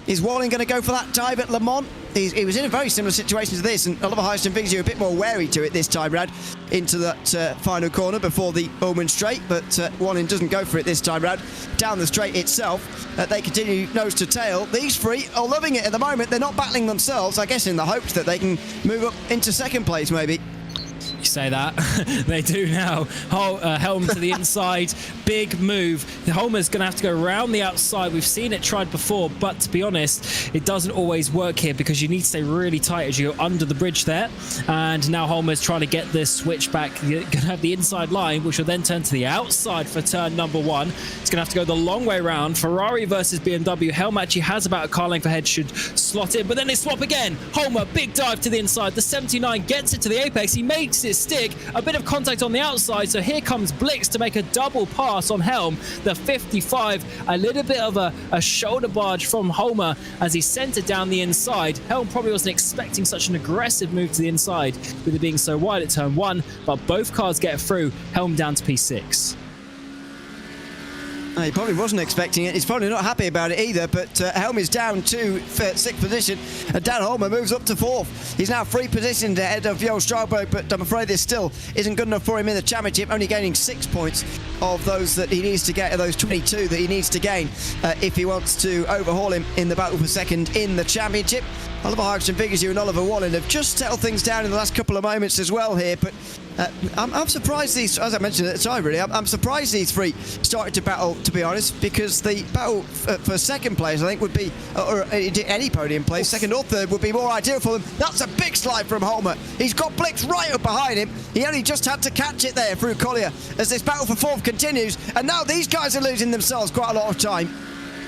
Is Bohlin going to go for that dive at Le Mans? He was in a very similar situation to this, and Oliver Hudson Fixu a bit more wary to it this time round into that final corner before the Ullman straight, but Bohlin doesn't go for it this time round. Down the straight itself, they continue nose to tail. These three are loving it at the moment. They're not battling themselves, I guess in the hopes that they can move up into second place maybe. You say that. They do now. Helm to the inside. Big move. Homer's going to have to go around the outside. We've seen it tried before, but to be honest, it doesn't always work here because you need to stay really tight as you go under the bridge there. And now Homer's trying to get this switch back. You're going to have the inside line, which will then turn to the outside for turn number 1. It's going to have to go the long way around. Ferrari versus BMW. Helm actually has about a car length ahead, should slot in, but then they swap again. Homer, big dive to the inside. The 79 gets it to the apex. He makes it stick, a bit of contact on the outside, so here comes Blix to make a double pass on Helm. The 55, a little bit of a shoulder barge from Homer as he sent it down the inside. Helm probably wasn't expecting such an aggressive move to the inside with it being so wide at turn 1, but both cars get through. Helm down to P6. He probably wasn't expecting it. He's probably not happy about it either, but Helm is down to 6th position, and Dan Homer moves up to 4th. He's now 3 positions ahead of Jo Strauberg, but I'm afraid this still isn't good enough for him in the championship, only gaining 6 points of those that he needs to get, of those 22 that he needs to gain if he wants to overhaul him in the battle for second in the championship. Oliver Hudson Fixu and Oliver Bohlin have just settled things down in the last couple of moments as well here, but I'm surprised these, as I mentioned at the time really, I'm surprised these three started to battle, to be honest, because the battle for second place I think would be, or any podium place, second or third would be more ideal for them. That's a big slide from Homer. He's got Blix right up behind him. He only just had to catch it there through Collier as this battle for 4th continues, and now these guys are losing themselves quite a lot of time.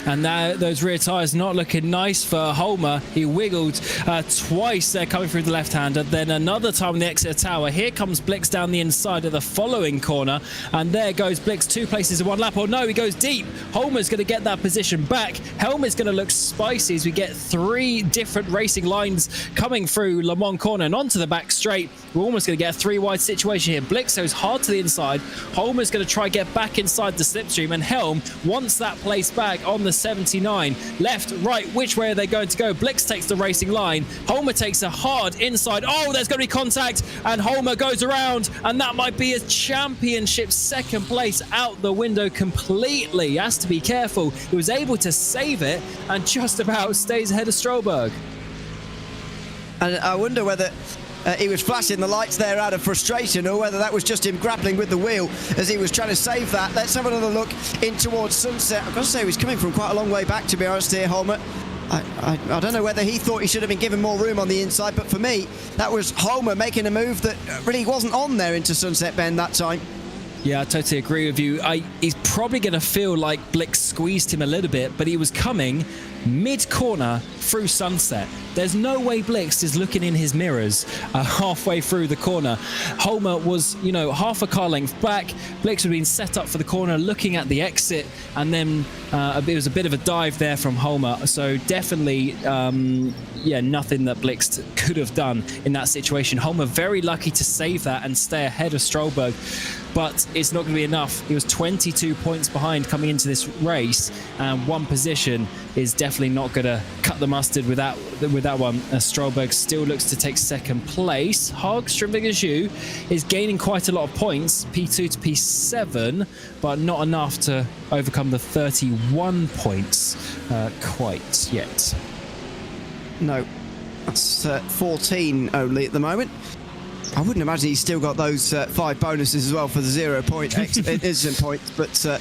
And now those rear tyres not looking nice for Homer. He wiggled twice there coming through the left-hander, then another time on the Exeter Tower. Here comes Blix down the inside of the following corner, and there goes Blix 2 places in 1 lap. Oh no, he goes deep. Homer's going to get that position back. Helm is going to look spicy as we get 3 different racing lines coming through Le Mans corner and onto the back straight. We're almost going to get a 3-wide situation here. Blix goes hard to the inside. Homer's going to try get back inside the slipstream, and Helm wants that place back on the 79. Left, right, which way are they going to go? Blix takes the racing line. Homer takes a hard inside. Oh, there's going to be contact, and Homer goes around, and that might be his championship second place out the window completely. He has to be careful. He was able to save it and just about stays ahead of Strauberg. And I wonder whether he was flashing the lights there out of frustration, or whether that was just him grappling with the wheel as he was trying to save that. Let's have another look in towards Sunset. I've got to say, he was coming from quite a long way back, to be honest here, Homer. I don't know whether he thought he should have been given more room on the inside, but for me, that was Homer making a move that really wasn't on there into Sunset Bend that time. Yeah, I totally agree with you. He's probably going to feel like Blix squeezed him a little bit, but he was coming mid-corner through Sunset. There's no way Blix is looking in his mirrors halfway through the corner. Homer was, half a car length back. Blix had been set up for the corner, looking at the exit, and then it was a bit of a dive there from Homer. So definitely, nothing that Blix could have done in that situation. Homer very lucky to save that and stay ahead of Strauberg. but it's not going to be enough. He was 22 points behind coming into this race, and one position is definitely not going to cut the mustard with that one. Strolberg still looks to take second place. Hagström Vigersjö is gaining quite a lot of points, P2 to P7, but not enough to overcome the 31 points quite yet. No, that's 14 only at the moment. I wouldn't imagine he's still got those 5 bonuses as well for the 0 point instant points, but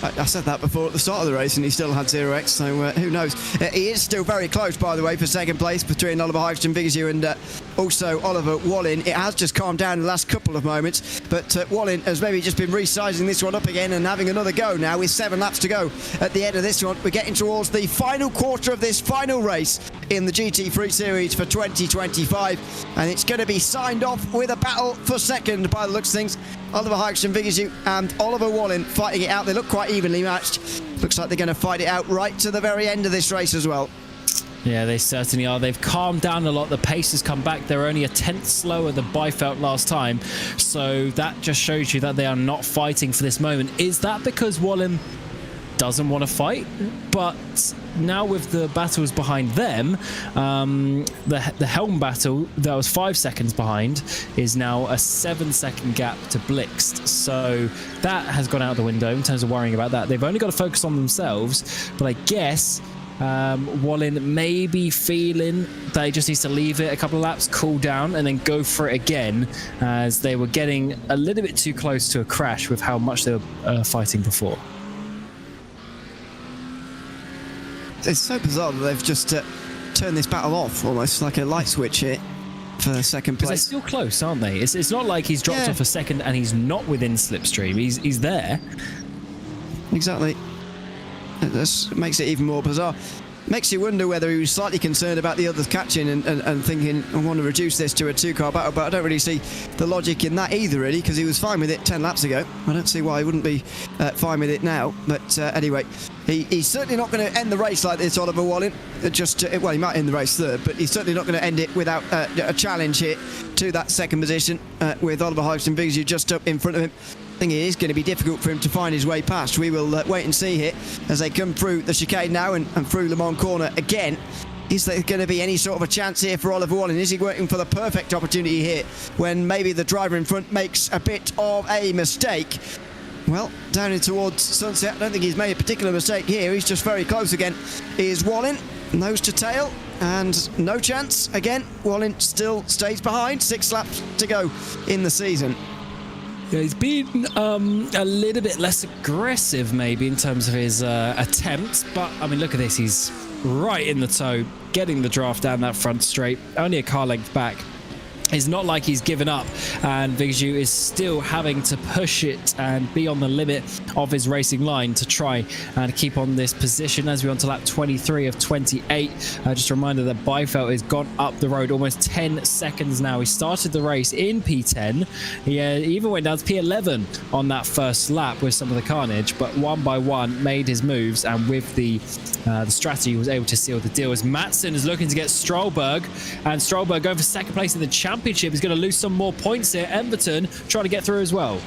I said that before at the start of the race and he still had 0x, so who knows. He is still very close, by the way, for second place between Oliver Hagström Vigersjö and also Oliver Bohlin. It has just calmed down in the last couple of moments, but Bohlin has maybe just been resizing this one up again and having another go now with 7 laps to go at the end of this one. We're getting towards the final quarter of this final race in the GT3 series for 2025, and it's going to be signed off with a battle for second by the looks of things. Oliver Hagström Vigersjö and Oliver Bohlin fighting it out. They look quite evenly matched. Looks like they're going to fight it out right to the very end of this race as well. Yeah, they certainly are. They've calmed down a lot. The pace has come back. They're only a tenth slower than Byfeld last time. So that just shows you that they are not fighting for this moment. Is that because Bohlin doesn't want to fight? But now with the battles behind them, the Helm battle that was 5 seconds behind is now a 7-second gap to Blixt. So that has gone out the window in terms of worrying about that. They've only got to focus on themselves, but I guess Bohlin may be feeling that he just needs to leave it a couple of laps, cool down, and then go for it again, as they were getting a little bit too close to a crash with how much they were fighting before. It's so bizarre that they've just turned this battle off, almost like a light switch here for second place. They're still close, aren't they? It's not like he's dropped off a second and he's not within slipstream. He's there. Exactly. This makes it even more bizarre. Makes you wonder whether he was slightly concerned about the others catching and thinking, I want to reduce this to a 2-car battle, but I don't really see the logic in that either, really, because he was fine with it 10 laps ago. I don't see why he wouldn't be fine with it now. But anyway, he's certainly not going to end the race like this, Oliver Bohlin. Well, he might end the race third, but he's certainly not going to end it without a challenge here to that second position with Oliver Hagström Vigersjö just up in front of him. I think it is going to be difficult for him to find his way past. We will wait and see here as they come through the chicane now and through Le Mans corner again. Is there going to be any sort of a chance here for Oliver Bohlin? Is he waiting for the perfect opportunity here when maybe the driver in front makes a bit of a mistake? Well, down in towards Sunset, I don't think he's made a particular mistake here. He's just very close again. Is Bohlin nose to tail and no chance again. Bohlin still stays behind. 6 laps to go in the season. Yeah, he's been a little bit less aggressive maybe in terms of his attempts, but I mean, look at this, he's right in the toe, getting the draft down that front straight, only a car length back. It's not like he's given up, and Vigersjö is still having to push it and be on the limit of his racing line to try and keep on this position as we're on to lap 23 of 28. Just a reminder that Byfeld has gone up the road almost 10 seconds now. He started the race in P10. He even went down to P11 on that first lap with some of the carnage, but one by one made his moves, and with the strategy was able to seal the deal as Matson is looking to get Strolberg, and Strolberg going for second place in the championship is going to lose some more points here. Everton trying to get through as well.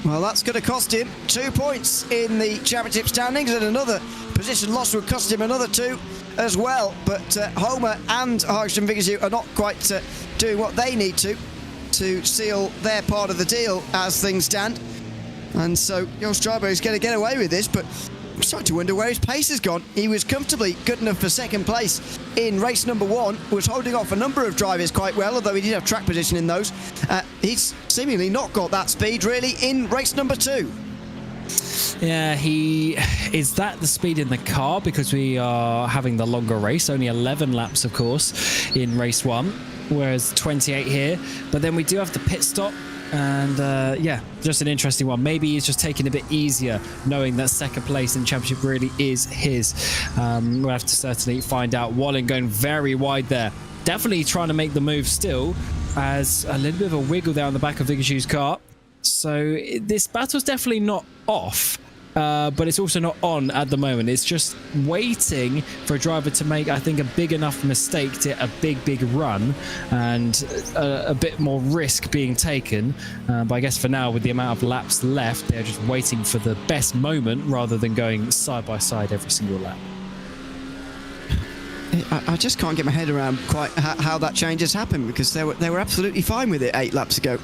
Well, that's going to cost him 2 points in the championship standings, and another position loss would cost him another 2 as well. But Homer and Hagström Vigersjö are not quite doing what they need to seal their part of the deal as things stand. And so Jos Strauber is going to get away with this, but I'm starting to wonder where his pace has gone. He was comfortably good enough for second place in race number 1, was holding off a number of drivers quite well, although he did have track position in those. He's seemingly not got that speed really in race number 2. Yeah, is that the speed in the car, because we are having the longer race, only 11 laps of course in race 1, whereas 28 here, but then we do have the pit stop. And yeah, just an interesting one. Maybe he's just taking it a bit easier, knowing that second place in the championship really is his. We'll have to certainly find out. Bohlin going very wide there. Definitely trying to make the move still, as a little bit of a wiggle there on the back of Vigersjö's car. So this battle's definitely not off. but it's also not on at the moment. It's just waiting for a driver to make, I think, a big enough mistake to a big run and a bit more risk being taken. But I guess for now, with the amount of laps left, they're just waiting for the best moment rather than going side by side every single lap. I just can't get my head around quite how that change has happened, because they were absolutely fine with it 8 laps ago,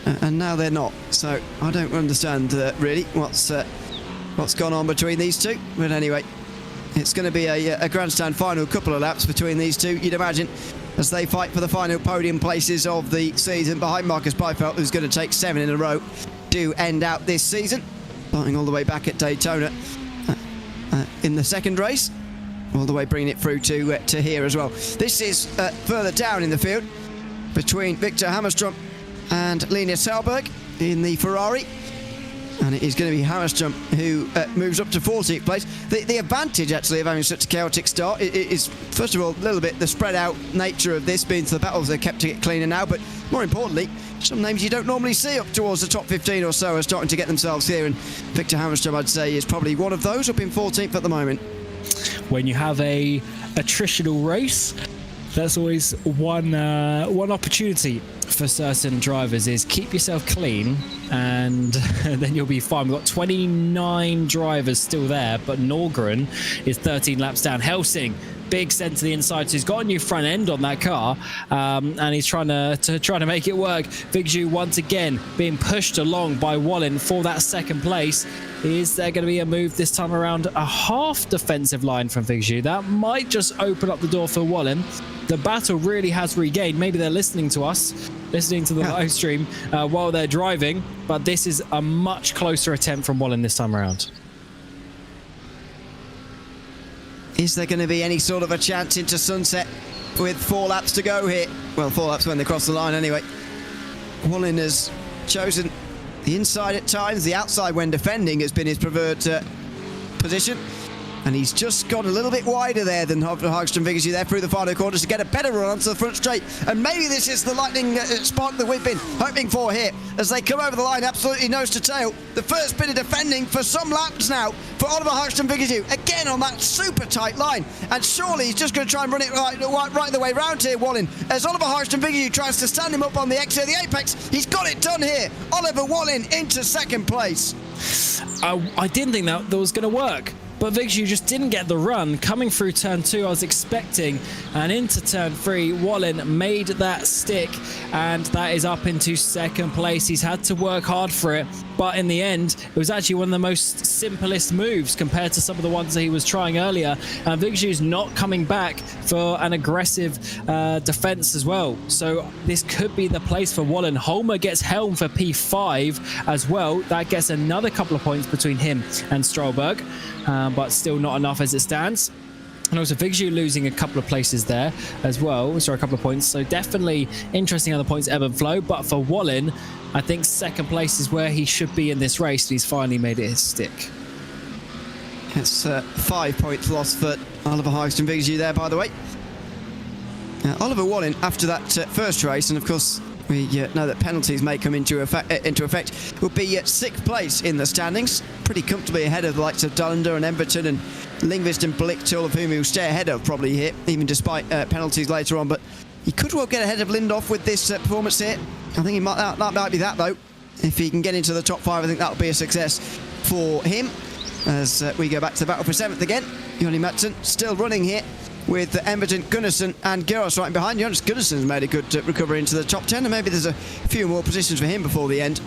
and now they're not. So I don't understand really what's gone on between these two. But anyway, it's going to be a grandstand final couple of laps between these two, you'd imagine, as they fight for the final podium places of the season behind Marcus Beifeld, who's going to take 7 in a row to end out this season, starting all the way back at Daytona in the second race, all the way bringing it through to here as well. This is further down in the field between Victor Hammerstrom and Linus Hellberg in the Ferrari, and it is going to be Hammerstrom who moves up to 14th place. The advantage actually of having such a chaotic start is first of all a little bit the spread out nature of this, means the battles are kept to get cleaner now, but more importantly, some names you don't normally see up towards the top 15 or so are starting to get themselves here, and Victor Hammerstrom, I'd say, is probably one of those, up in 14th at the moment. When you have a attritional race, that's always one opportunity for certain drivers, is keep yourself clean and then you'll be fine. We've got 29 drivers still there, but Norgren is 13 laps down. Helsing, big send to the inside, so he's got a new front end on that car, and he's trying to make it work. Vigju once again being pushed along by Bohlin for that second place. Is there going to be a move this time around? A half defensive line from Vigju. That might just open up the door for Bohlin. The battle really has regained. Maybe they're listening to us, listening to the live stream while they're driving, but this is a much closer attempt from Bohlin this time around. Is there going to be any sort of a chance into sunset with 4 laps to go here? Well, 4 laps when they cross the line anyway. Bohlin has chosen the inside at times. The outside when defending has been his preferred position. And he's just gone a little bit wider there than Hagström Viggy there through the final quarters to get a better run onto the front straight. And maybe this is the lightning spark that we've been hoping for here as they come over the line absolutely nose to tail. The first bit of defending for some laps now for Oliver Hagström Viggy, again on that super tight line. And surely he's just going to try and run it right the way round here, Bohlin. As Oliver Hagström Viggy tries to stand him up on the exit of the apex, he's got it done here. Oliver Bohlin into second place. I didn't think that was going to work. But Vigju just didn't get the run. Coming through turn 2, I was expecting, and into turn 3, Bohlin made that stick, and that is up into second place. He's had to work hard for it, but in the end, it was actually one of the most simplest moves compared to some of the ones that he was trying earlier. And Vigju's not coming back for an aggressive defense as well. So this could be the place for Bohlin. Holmer gets Helm for P5 as well. That gets another couple of points between him and Strollberg. But still not enough as it stands. And also Vigju losing a couple of places there as well. Sorry, a couple of points. So definitely interesting how the points ebb and flow. But for Bohlin, I think second place is where he should be in this race. And he's finally made it his stick. It's 5 points lost for Oliver Hagström Vigju there, by the way. Oliver Bohlin, after that first race, and of course we know that penalties may come into effect, will be at 6th place in the standings, pretty comfortably ahead of the likes of Dullander and Everton and Lindqvist and Blicht, all of whom he will stay ahead of probably here, even despite penalties later on. But he could well get ahead of Lindhoff with this performance here. I think that might be that, though. If he can get into the top 5, I think that'll be a success for him. As we go back to the battle for 7th again, Joni Matson still running here, with Emberton, Gunnarsson and Gyros right behind. Jonas Gunnarsson's made a good recovery into the top 10, and maybe there's a few more positions for him before the end.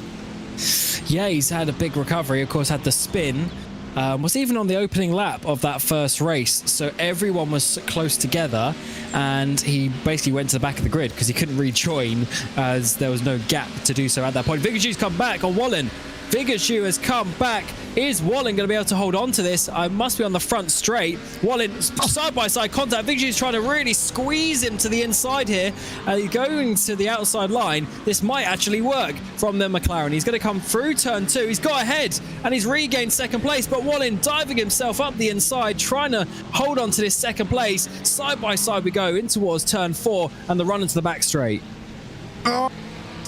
Yeah, he's had a big recovery. Of course, had the spin. Was even on the opening lap of that first race, so everyone was close together, and he basically went to the back of the grid because he couldn't rejoin as there was no gap to do so at that point. Vigju's come back on Bohlin. Vigju has come back. Is Bohlin going to be able to hold on to this? I must be on the front straight. Bohlin side-by-side contact. Vigju's trying to really squeeze him to the inside here. He's going to the outside line. This might actually work from the McLaren. He's going to come through turn 2. He's got ahead and he's regained second place. But Bohlin diving himself up the inside, trying to hold on to this second place. Side-by-side we go in towards turn 4 and the run into the back straight.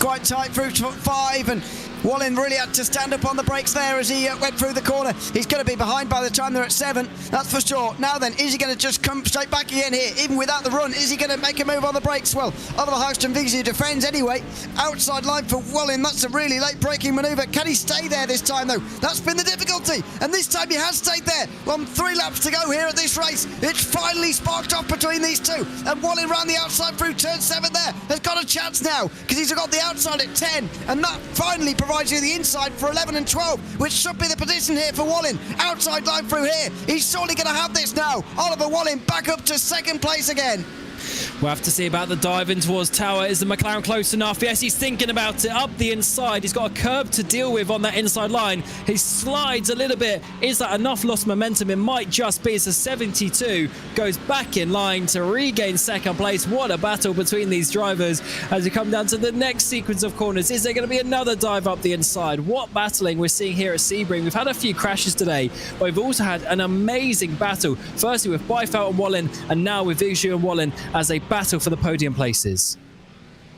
quite tight through 5, and Bohlin really had to stand up on the brakes there as he went through the corner. He's going to be behind by the time they're at 7, that's for sure. Now then, is he going to just come straight back again here, even without the run? Is he going to make a move on the brakes? Well, Oliver Haugstrom-Vigezou defends anyway. Outside line for Bohlin, that's a really late braking manoeuvre. Can he stay there this time though? That's been the difficulty, and this time he has stayed there. Well, 3 laps to go here at this race. It's finally sparked off between these two, and Bohlin round the outside through turn 7 there. Has got a chance now, because he's got the outside at 10, and that finally provides you the inside for 11 and 12, which should be the position here for Bohlin. Outside line through here. He's surely going to have this now. Oliver Bohlin back up to 2nd place again. We'll have to see about the dive in towards Tower. Is the McLaren close enough? Yes, he's thinking about it. Up the inside. He's got a curb to deal with on that inside line. He slides a little bit. Is that enough lost momentum? It might just be. It's a 72. Goes back in line to regain 2nd place. What a battle between these drivers as we come down to the next sequence of corners. Is there going to be another dive up the inside? What battling we're seeing here at Sebring. We've had a few crashes today, but we've also had an amazing battle. Firstly with Byfeld and Bohlin, and now with Vigezou and Bohlin as they battle for the podium places.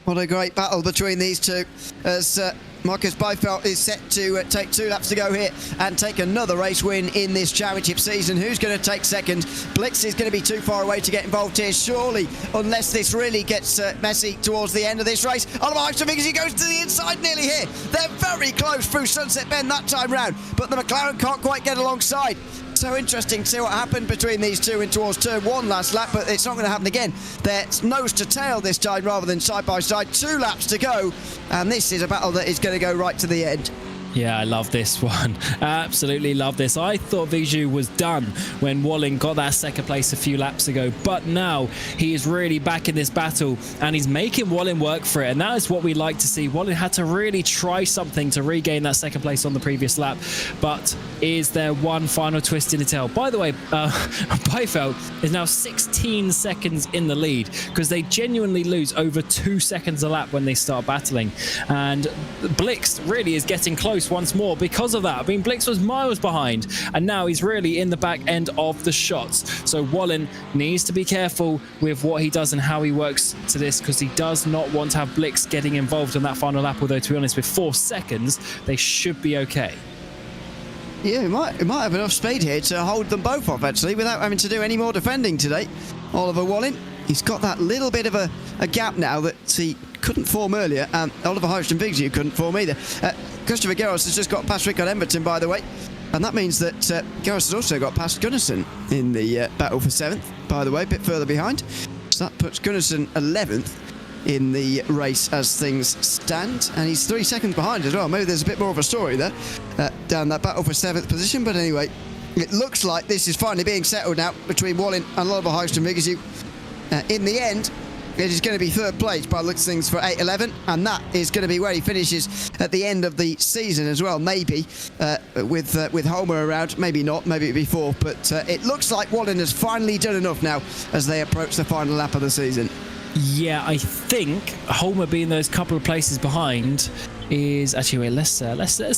What a great battle between these two as Marcus Byfeld is set to take 2 laps to go here and take another race win in this championship season. Who's going to take 2nd? Blix is going to be too far away to get involved here, surely, unless this really gets messy towards the end of this race. Oliver Haugstrom-Vigezou goes to the inside nearly here. They're very close through Sunset Bend that time round, but the McLaren can't quite get alongside. So interesting to see what happened between these two in towards turn 1 last lap, but it's not going to happen again. They're nose to tail this time rather than side by side. 2 laps to go, and this is a battle that is going to go right to the end. Yeah, I love this one. Absolutely love this. I thought Vigezou was done when Bohlin got that 2nd place a few laps ago, but now he is really back in this battle and he's making Bohlin work for it, and that is what we like to see. Bohlin had to really try something to regain that 2nd place on the previous lap, but is there one final twist in the tail? By the way, Byfeld is now 16 seconds in the lead because they genuinely lose over 2 seconds a lap when they start battling, and Blix really is getting close once more because of that. I mean, Blix was miles behind and now he's really in the back end of the shots. So Bohlin needs to be careful with what he does and how he works to this, because he does not want to have Blix getting involved in that final lap, although to be honest, with 4 seconds they should be okay. Yeah, he might have enough speed here to hold them both off actually without having to do any more defending today. Oliver Bohlin, he's got that little bit of a gap now that he couldn't form earlier, and Oliver Haugstrom-Vigezou couldn't form either. Christopher Garros has just got past Rickard Emberton, by the way, and that means that Garros has also got past Gunnarsson in the battle for 7th, by the way, a bit further behind. So that puts Gunnarsson 11th in the race as things stand, and he's 3 seconds behind as well. Maybe there's a bit more of a story there down that battle for 7th position, but anyway, it looks like this is finally being settled now between Bohlin and Oliver Haugstrom-Vigezou. In the end, it is going to be 3rd place by the looks of things for 8-11, and that is going to be where he finishes at the end of the season as well, maybe with Homer around, maybe not, maybe it'll be 4th, but it looks like Bohlin has finally done enough now as they approach the final lap of the season. Yeah, I think Homer being those couple of places behind is actually, wait, let's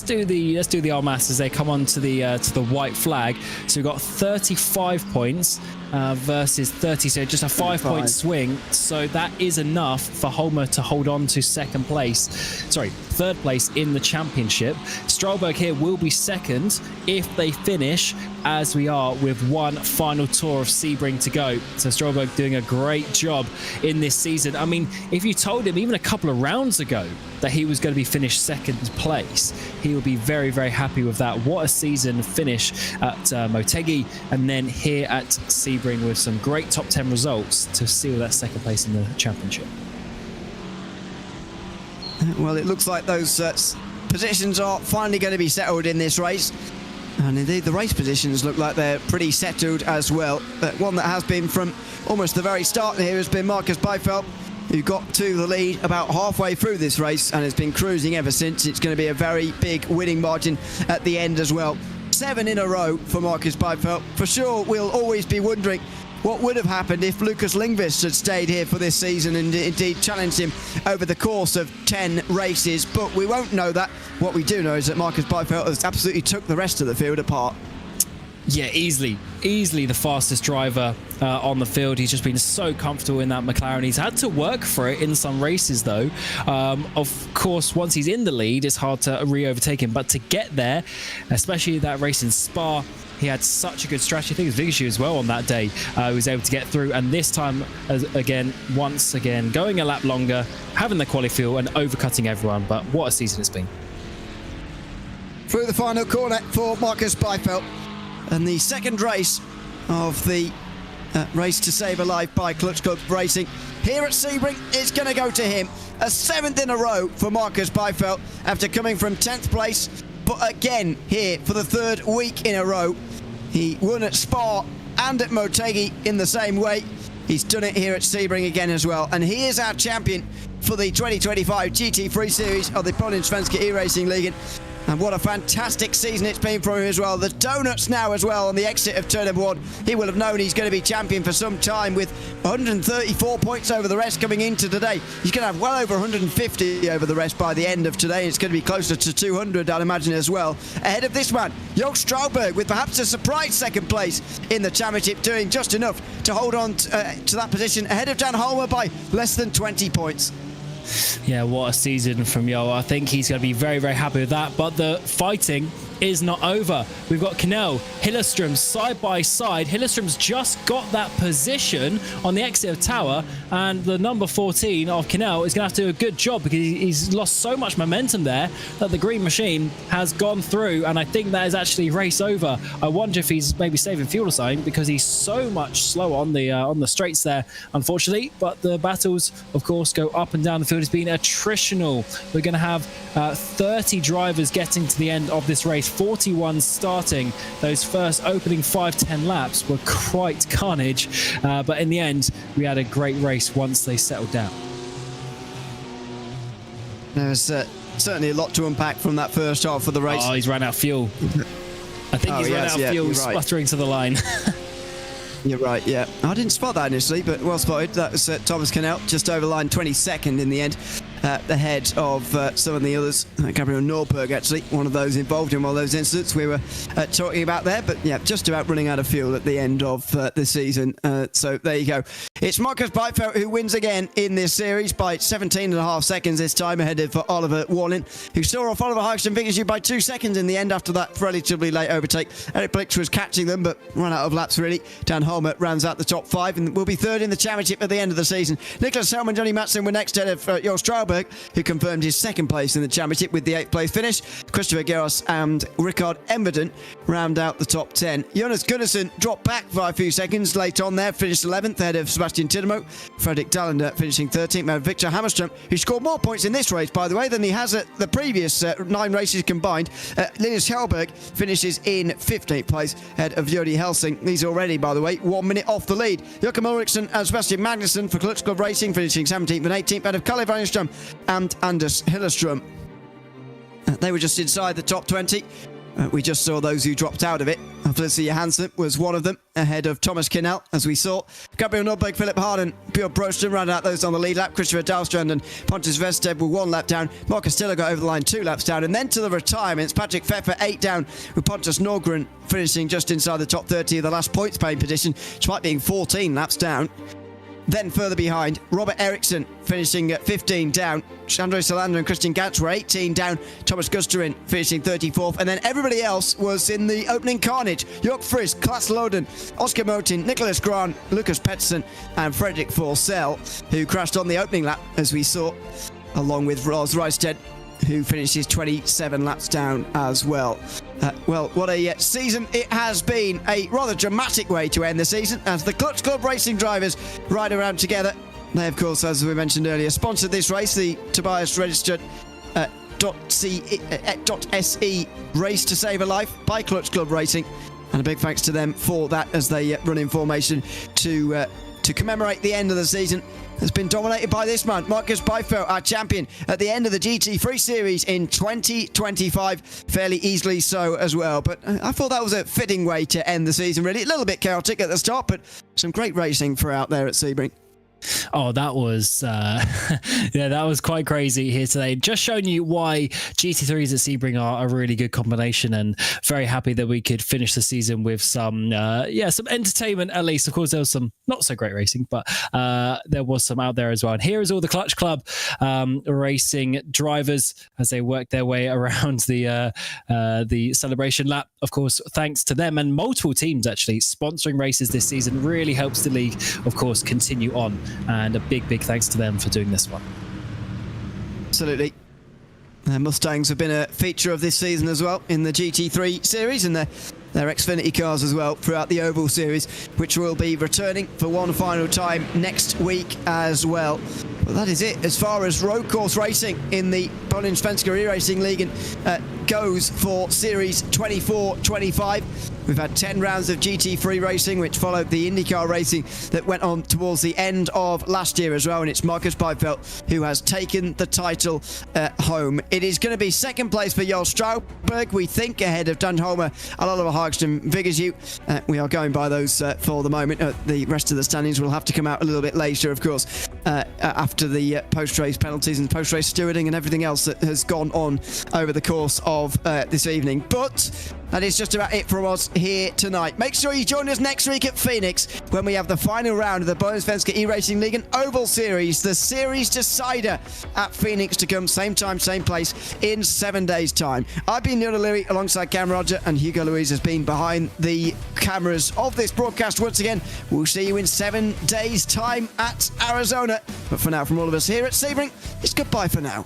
do the Armas as they come on to the white flag. So we've got 35 points versus 30, so just a 5-point swing. So that is enough for Homer to hold on to 3rd place in the championship. Strolberg here will be 2nd if they finish as we are with one final tour of Sebring to go. So Strolberg doing a great job in this season. I mean, if you told him even a couple of rounds ago that he was going to be finished 2nd place, he will be very, very happy with that. What a season finish at Motegi, and then here at Sebring with some great top 10 results to seal that 2nd place in the championship. Well, it looks like those positions are finally going to be settled in this race. And indeed, the race positions look like they're pretty settled as well. But one that has been from almost the very start here has been Marcus Byfeld, who got to the lead about halfway through this race and has been cruising ever since. It's going to be a very big winning margin at the end as well. 7 in a row for Marcus Byfeld. For sure, we'll always be wondering what would have happened if Lucas Lindqvist had stayed here for this season and indeed challenged him over the course of 10 races, but we won't know that. What we do know is that Marcus Byfeld has absolutely took the rest of the field apart. Yeah, easily the fastest driver on the field. He's just been so comfortable in that McLaren. He's had to work for it in some races, though. Of course, once he's in the lead, it's hard to re-overtake him. But to get there, especially that race in Spa, he had such a good strategy. I think it was Vigashu as well on that day. He was able to get through. And this time, once again, going a lap longer, having the quality fuel and overcutting everyone. But what a season it's been. Through the final corner for Marcus Byfeld. And the second race of the Race to Save a Life by Clutch Club Racing here at Sebring is going to go to him. A 7th in a row for Marcus Byfeld after coming from 10th place. But again, here for the 3rd week in a row. He won at Spa and at Motegi in the same way. He's done it here at Sebring again as well. And he is our champion for the 2025 GT3 series of the Bohlin Svenska Eracingligan. And what a fantastic season it's been for him as well. The donuts now as well on the exit of turn number 1. He will have known he's going to be champion for some time with 134 points over the rest coming into today. He's going to have well over 150 over the rest by the end of today. It's going to be closer to 200, I'd imagine, as well. Ahead of this man, Joost Strauberg, with perhaps a surprise 2nd place in the championship, doing just enough to hold on to that position ahead of Dan Holmer by less than 20 points. Yeah, what a season from Yo. I think he's going to be very, very happy with that. But the fighting is not over. We've got Knell, Hillestrom side by side. Hillestrom's just got that position on the exit of Tower, and the number 14 of Knell is going to have to do a good job because he's lost so much momentum there that the green machine has gone through, and I think that is actually race over. I wonder if he's maybe saving fuel or something because he's so much slower on the straights there, unfortunately. But the battles, of course, go up and down the field. It's been attritional. We're going to have 30 drivers getting to the end of this race. 41 starting. Those first opening 5-10 laps were quite carnage, but in the end we had a great race once they settled down. There's certainly a lot to unpack from that first half of the race. Oh, he's run out of fuel. I think he's run out of fuel, sputtering to the line. You're right, yeah. I didn't spot that initially, but well spotted. That was Thomas Knell, just over line 22nd in the end, ahead of some of the others. Gabriel Norberg, actually, one of those involved in one of those incidents we were talking about there. But yeah, just about running out of fuel at the end of the season. So there you go. It's Marcus Byfeld who wins again in this series by 17.5 seconds this time, ahead of Oliver Bohlin, who saw off Oliver Vigashu by 2 seconds in the end after that relatively late overtake. Eric Blix was catching them, but ran out of laps really. Dan Holmer rounds out the top 5 and will be 3rd in the championship at the end of the season. Nicholas Helm and Johnny Matson were next ahead of Joost Strauberg, who confirmed his 2nd place in the championship with the 8th place finish. Christopher Geros and Rickard Emberden round out the top 10. Jonas Gunnarsson dropped back by a few seconds late on there, finished 11th ahead of Sebastian Tidemo. Fredrik Dallander finishing 13th, and Victor Hammerström, who scored more points in this race, by the way, than he has at the previous 9 races combined. Linus Hellberg finishes in 15th place ahead of Jody Helsing. He's already, by the way, 1 minute off the lead. Joachim Ulriksson and Sebastian Magnusson for Clutch Club Racing finishing 17th and 18th ahead of Kalle Vanenström and Anders Hillestrom. They were just inside the top 20. We just saw those who dropped out of it. Felicity Johansson was one of them, ahead of Thomas Knell, as we saw. Gabriel Norberg, Philip Harden, Björn Broström rounded out those on the lead lap. Christopher Dahlstrand and Pontus Westeb were 1 lap down. Mark Castillo got over the line 2 laps down. And then to the retirements, Patrick Pfeffer 8 down, with Pontus Norgren finishing just inside the top 30 of the last points paying position, despite being 14 laps down. Then further behind, Robert Eriksson finishing at 15 down. Chandra Salander and Christian Gantz were 18 down. Thomas Gusterin finishing 34th. And then everybody else was in the opening carnage. Jörg Frisk, Klaas Loden, Oscar Motin, Nicholas Grahn, Lucas Pettersson and Fredrik Forsell, who crashed on the opening lap, as we saw, along with Ross Reisted, who finishes 27 laps down as well. Well, what a season it has been. A rather dramatic way to end the season as the Clutch Club Racing drivers ride around together. They, of course, as we mentioned earlier, sponsored this race, the tobiasregistret.se Race to Save a Life by Clutch Club Racing. And a big thanks to them for that as they run in formation to commemorate the end of the season. Has been dominated by this man, Marcus Byfeld, our champion at the end of the GT3 series in 2025, fairly easily so as well. But I thought that was a fitting way to end the season, really. A little bit chaotic at the start, but some great racing throughout there at Sebring. Oh, that was yeah, that was quite crazy here today. Just showing you why GT3s at Sebring are a really good combination, and very happy that we could finish the season with some some entertainment at least. Of course, there was some not so great racing, but there was some out there as well. And here is all the Clutch Club racing drivers as they work their way around the celebration lap. Of course, thanks to them and multiple teams actually sponsoring races this season really helps the league, of course, continue on. And a big thanks to them for doing this one. Absolutely. Mustangs have been a feature of this season as well in the GT3 series, and their Xfinity cars as well throughout the Oval Series, which will be returning for one final time next week as well. But that is it as far as road course racing in the Bohlin Svenska Eracingligan goes for Series 24-25. We've had 10 rounds of GT3 racing, which followed the IndyCar racing that went on towards the end of last year as well, and it's Marcus Beifeld who has taken the title home. It is going to be second place for Joel Strauberg, we think, ahead of Dan Holmer, Oliver Hagström, Vigersjut. We are going by those for the moment. The rest of the standings will have to come out a little bit later, of course, after the post-race penalties and post-race stewarding and everything else that has gone on over the course of this evening. But that is just about it from us here tonight. Make sure you join us next week at Phoenix when we have the final round of the Bohlin Svenska Eracingligan Oval Series, the series decider at Phoenix to come, same time, same place, in 7 days' time. I've been Neil O'Leary alongside Cam Roger, and Hugo Louise has been behind the cameras of this broadcast once again. We'll see you in 7 days' time at Arizona. But for now, from all of us here at Sebring, it's goodbye for now.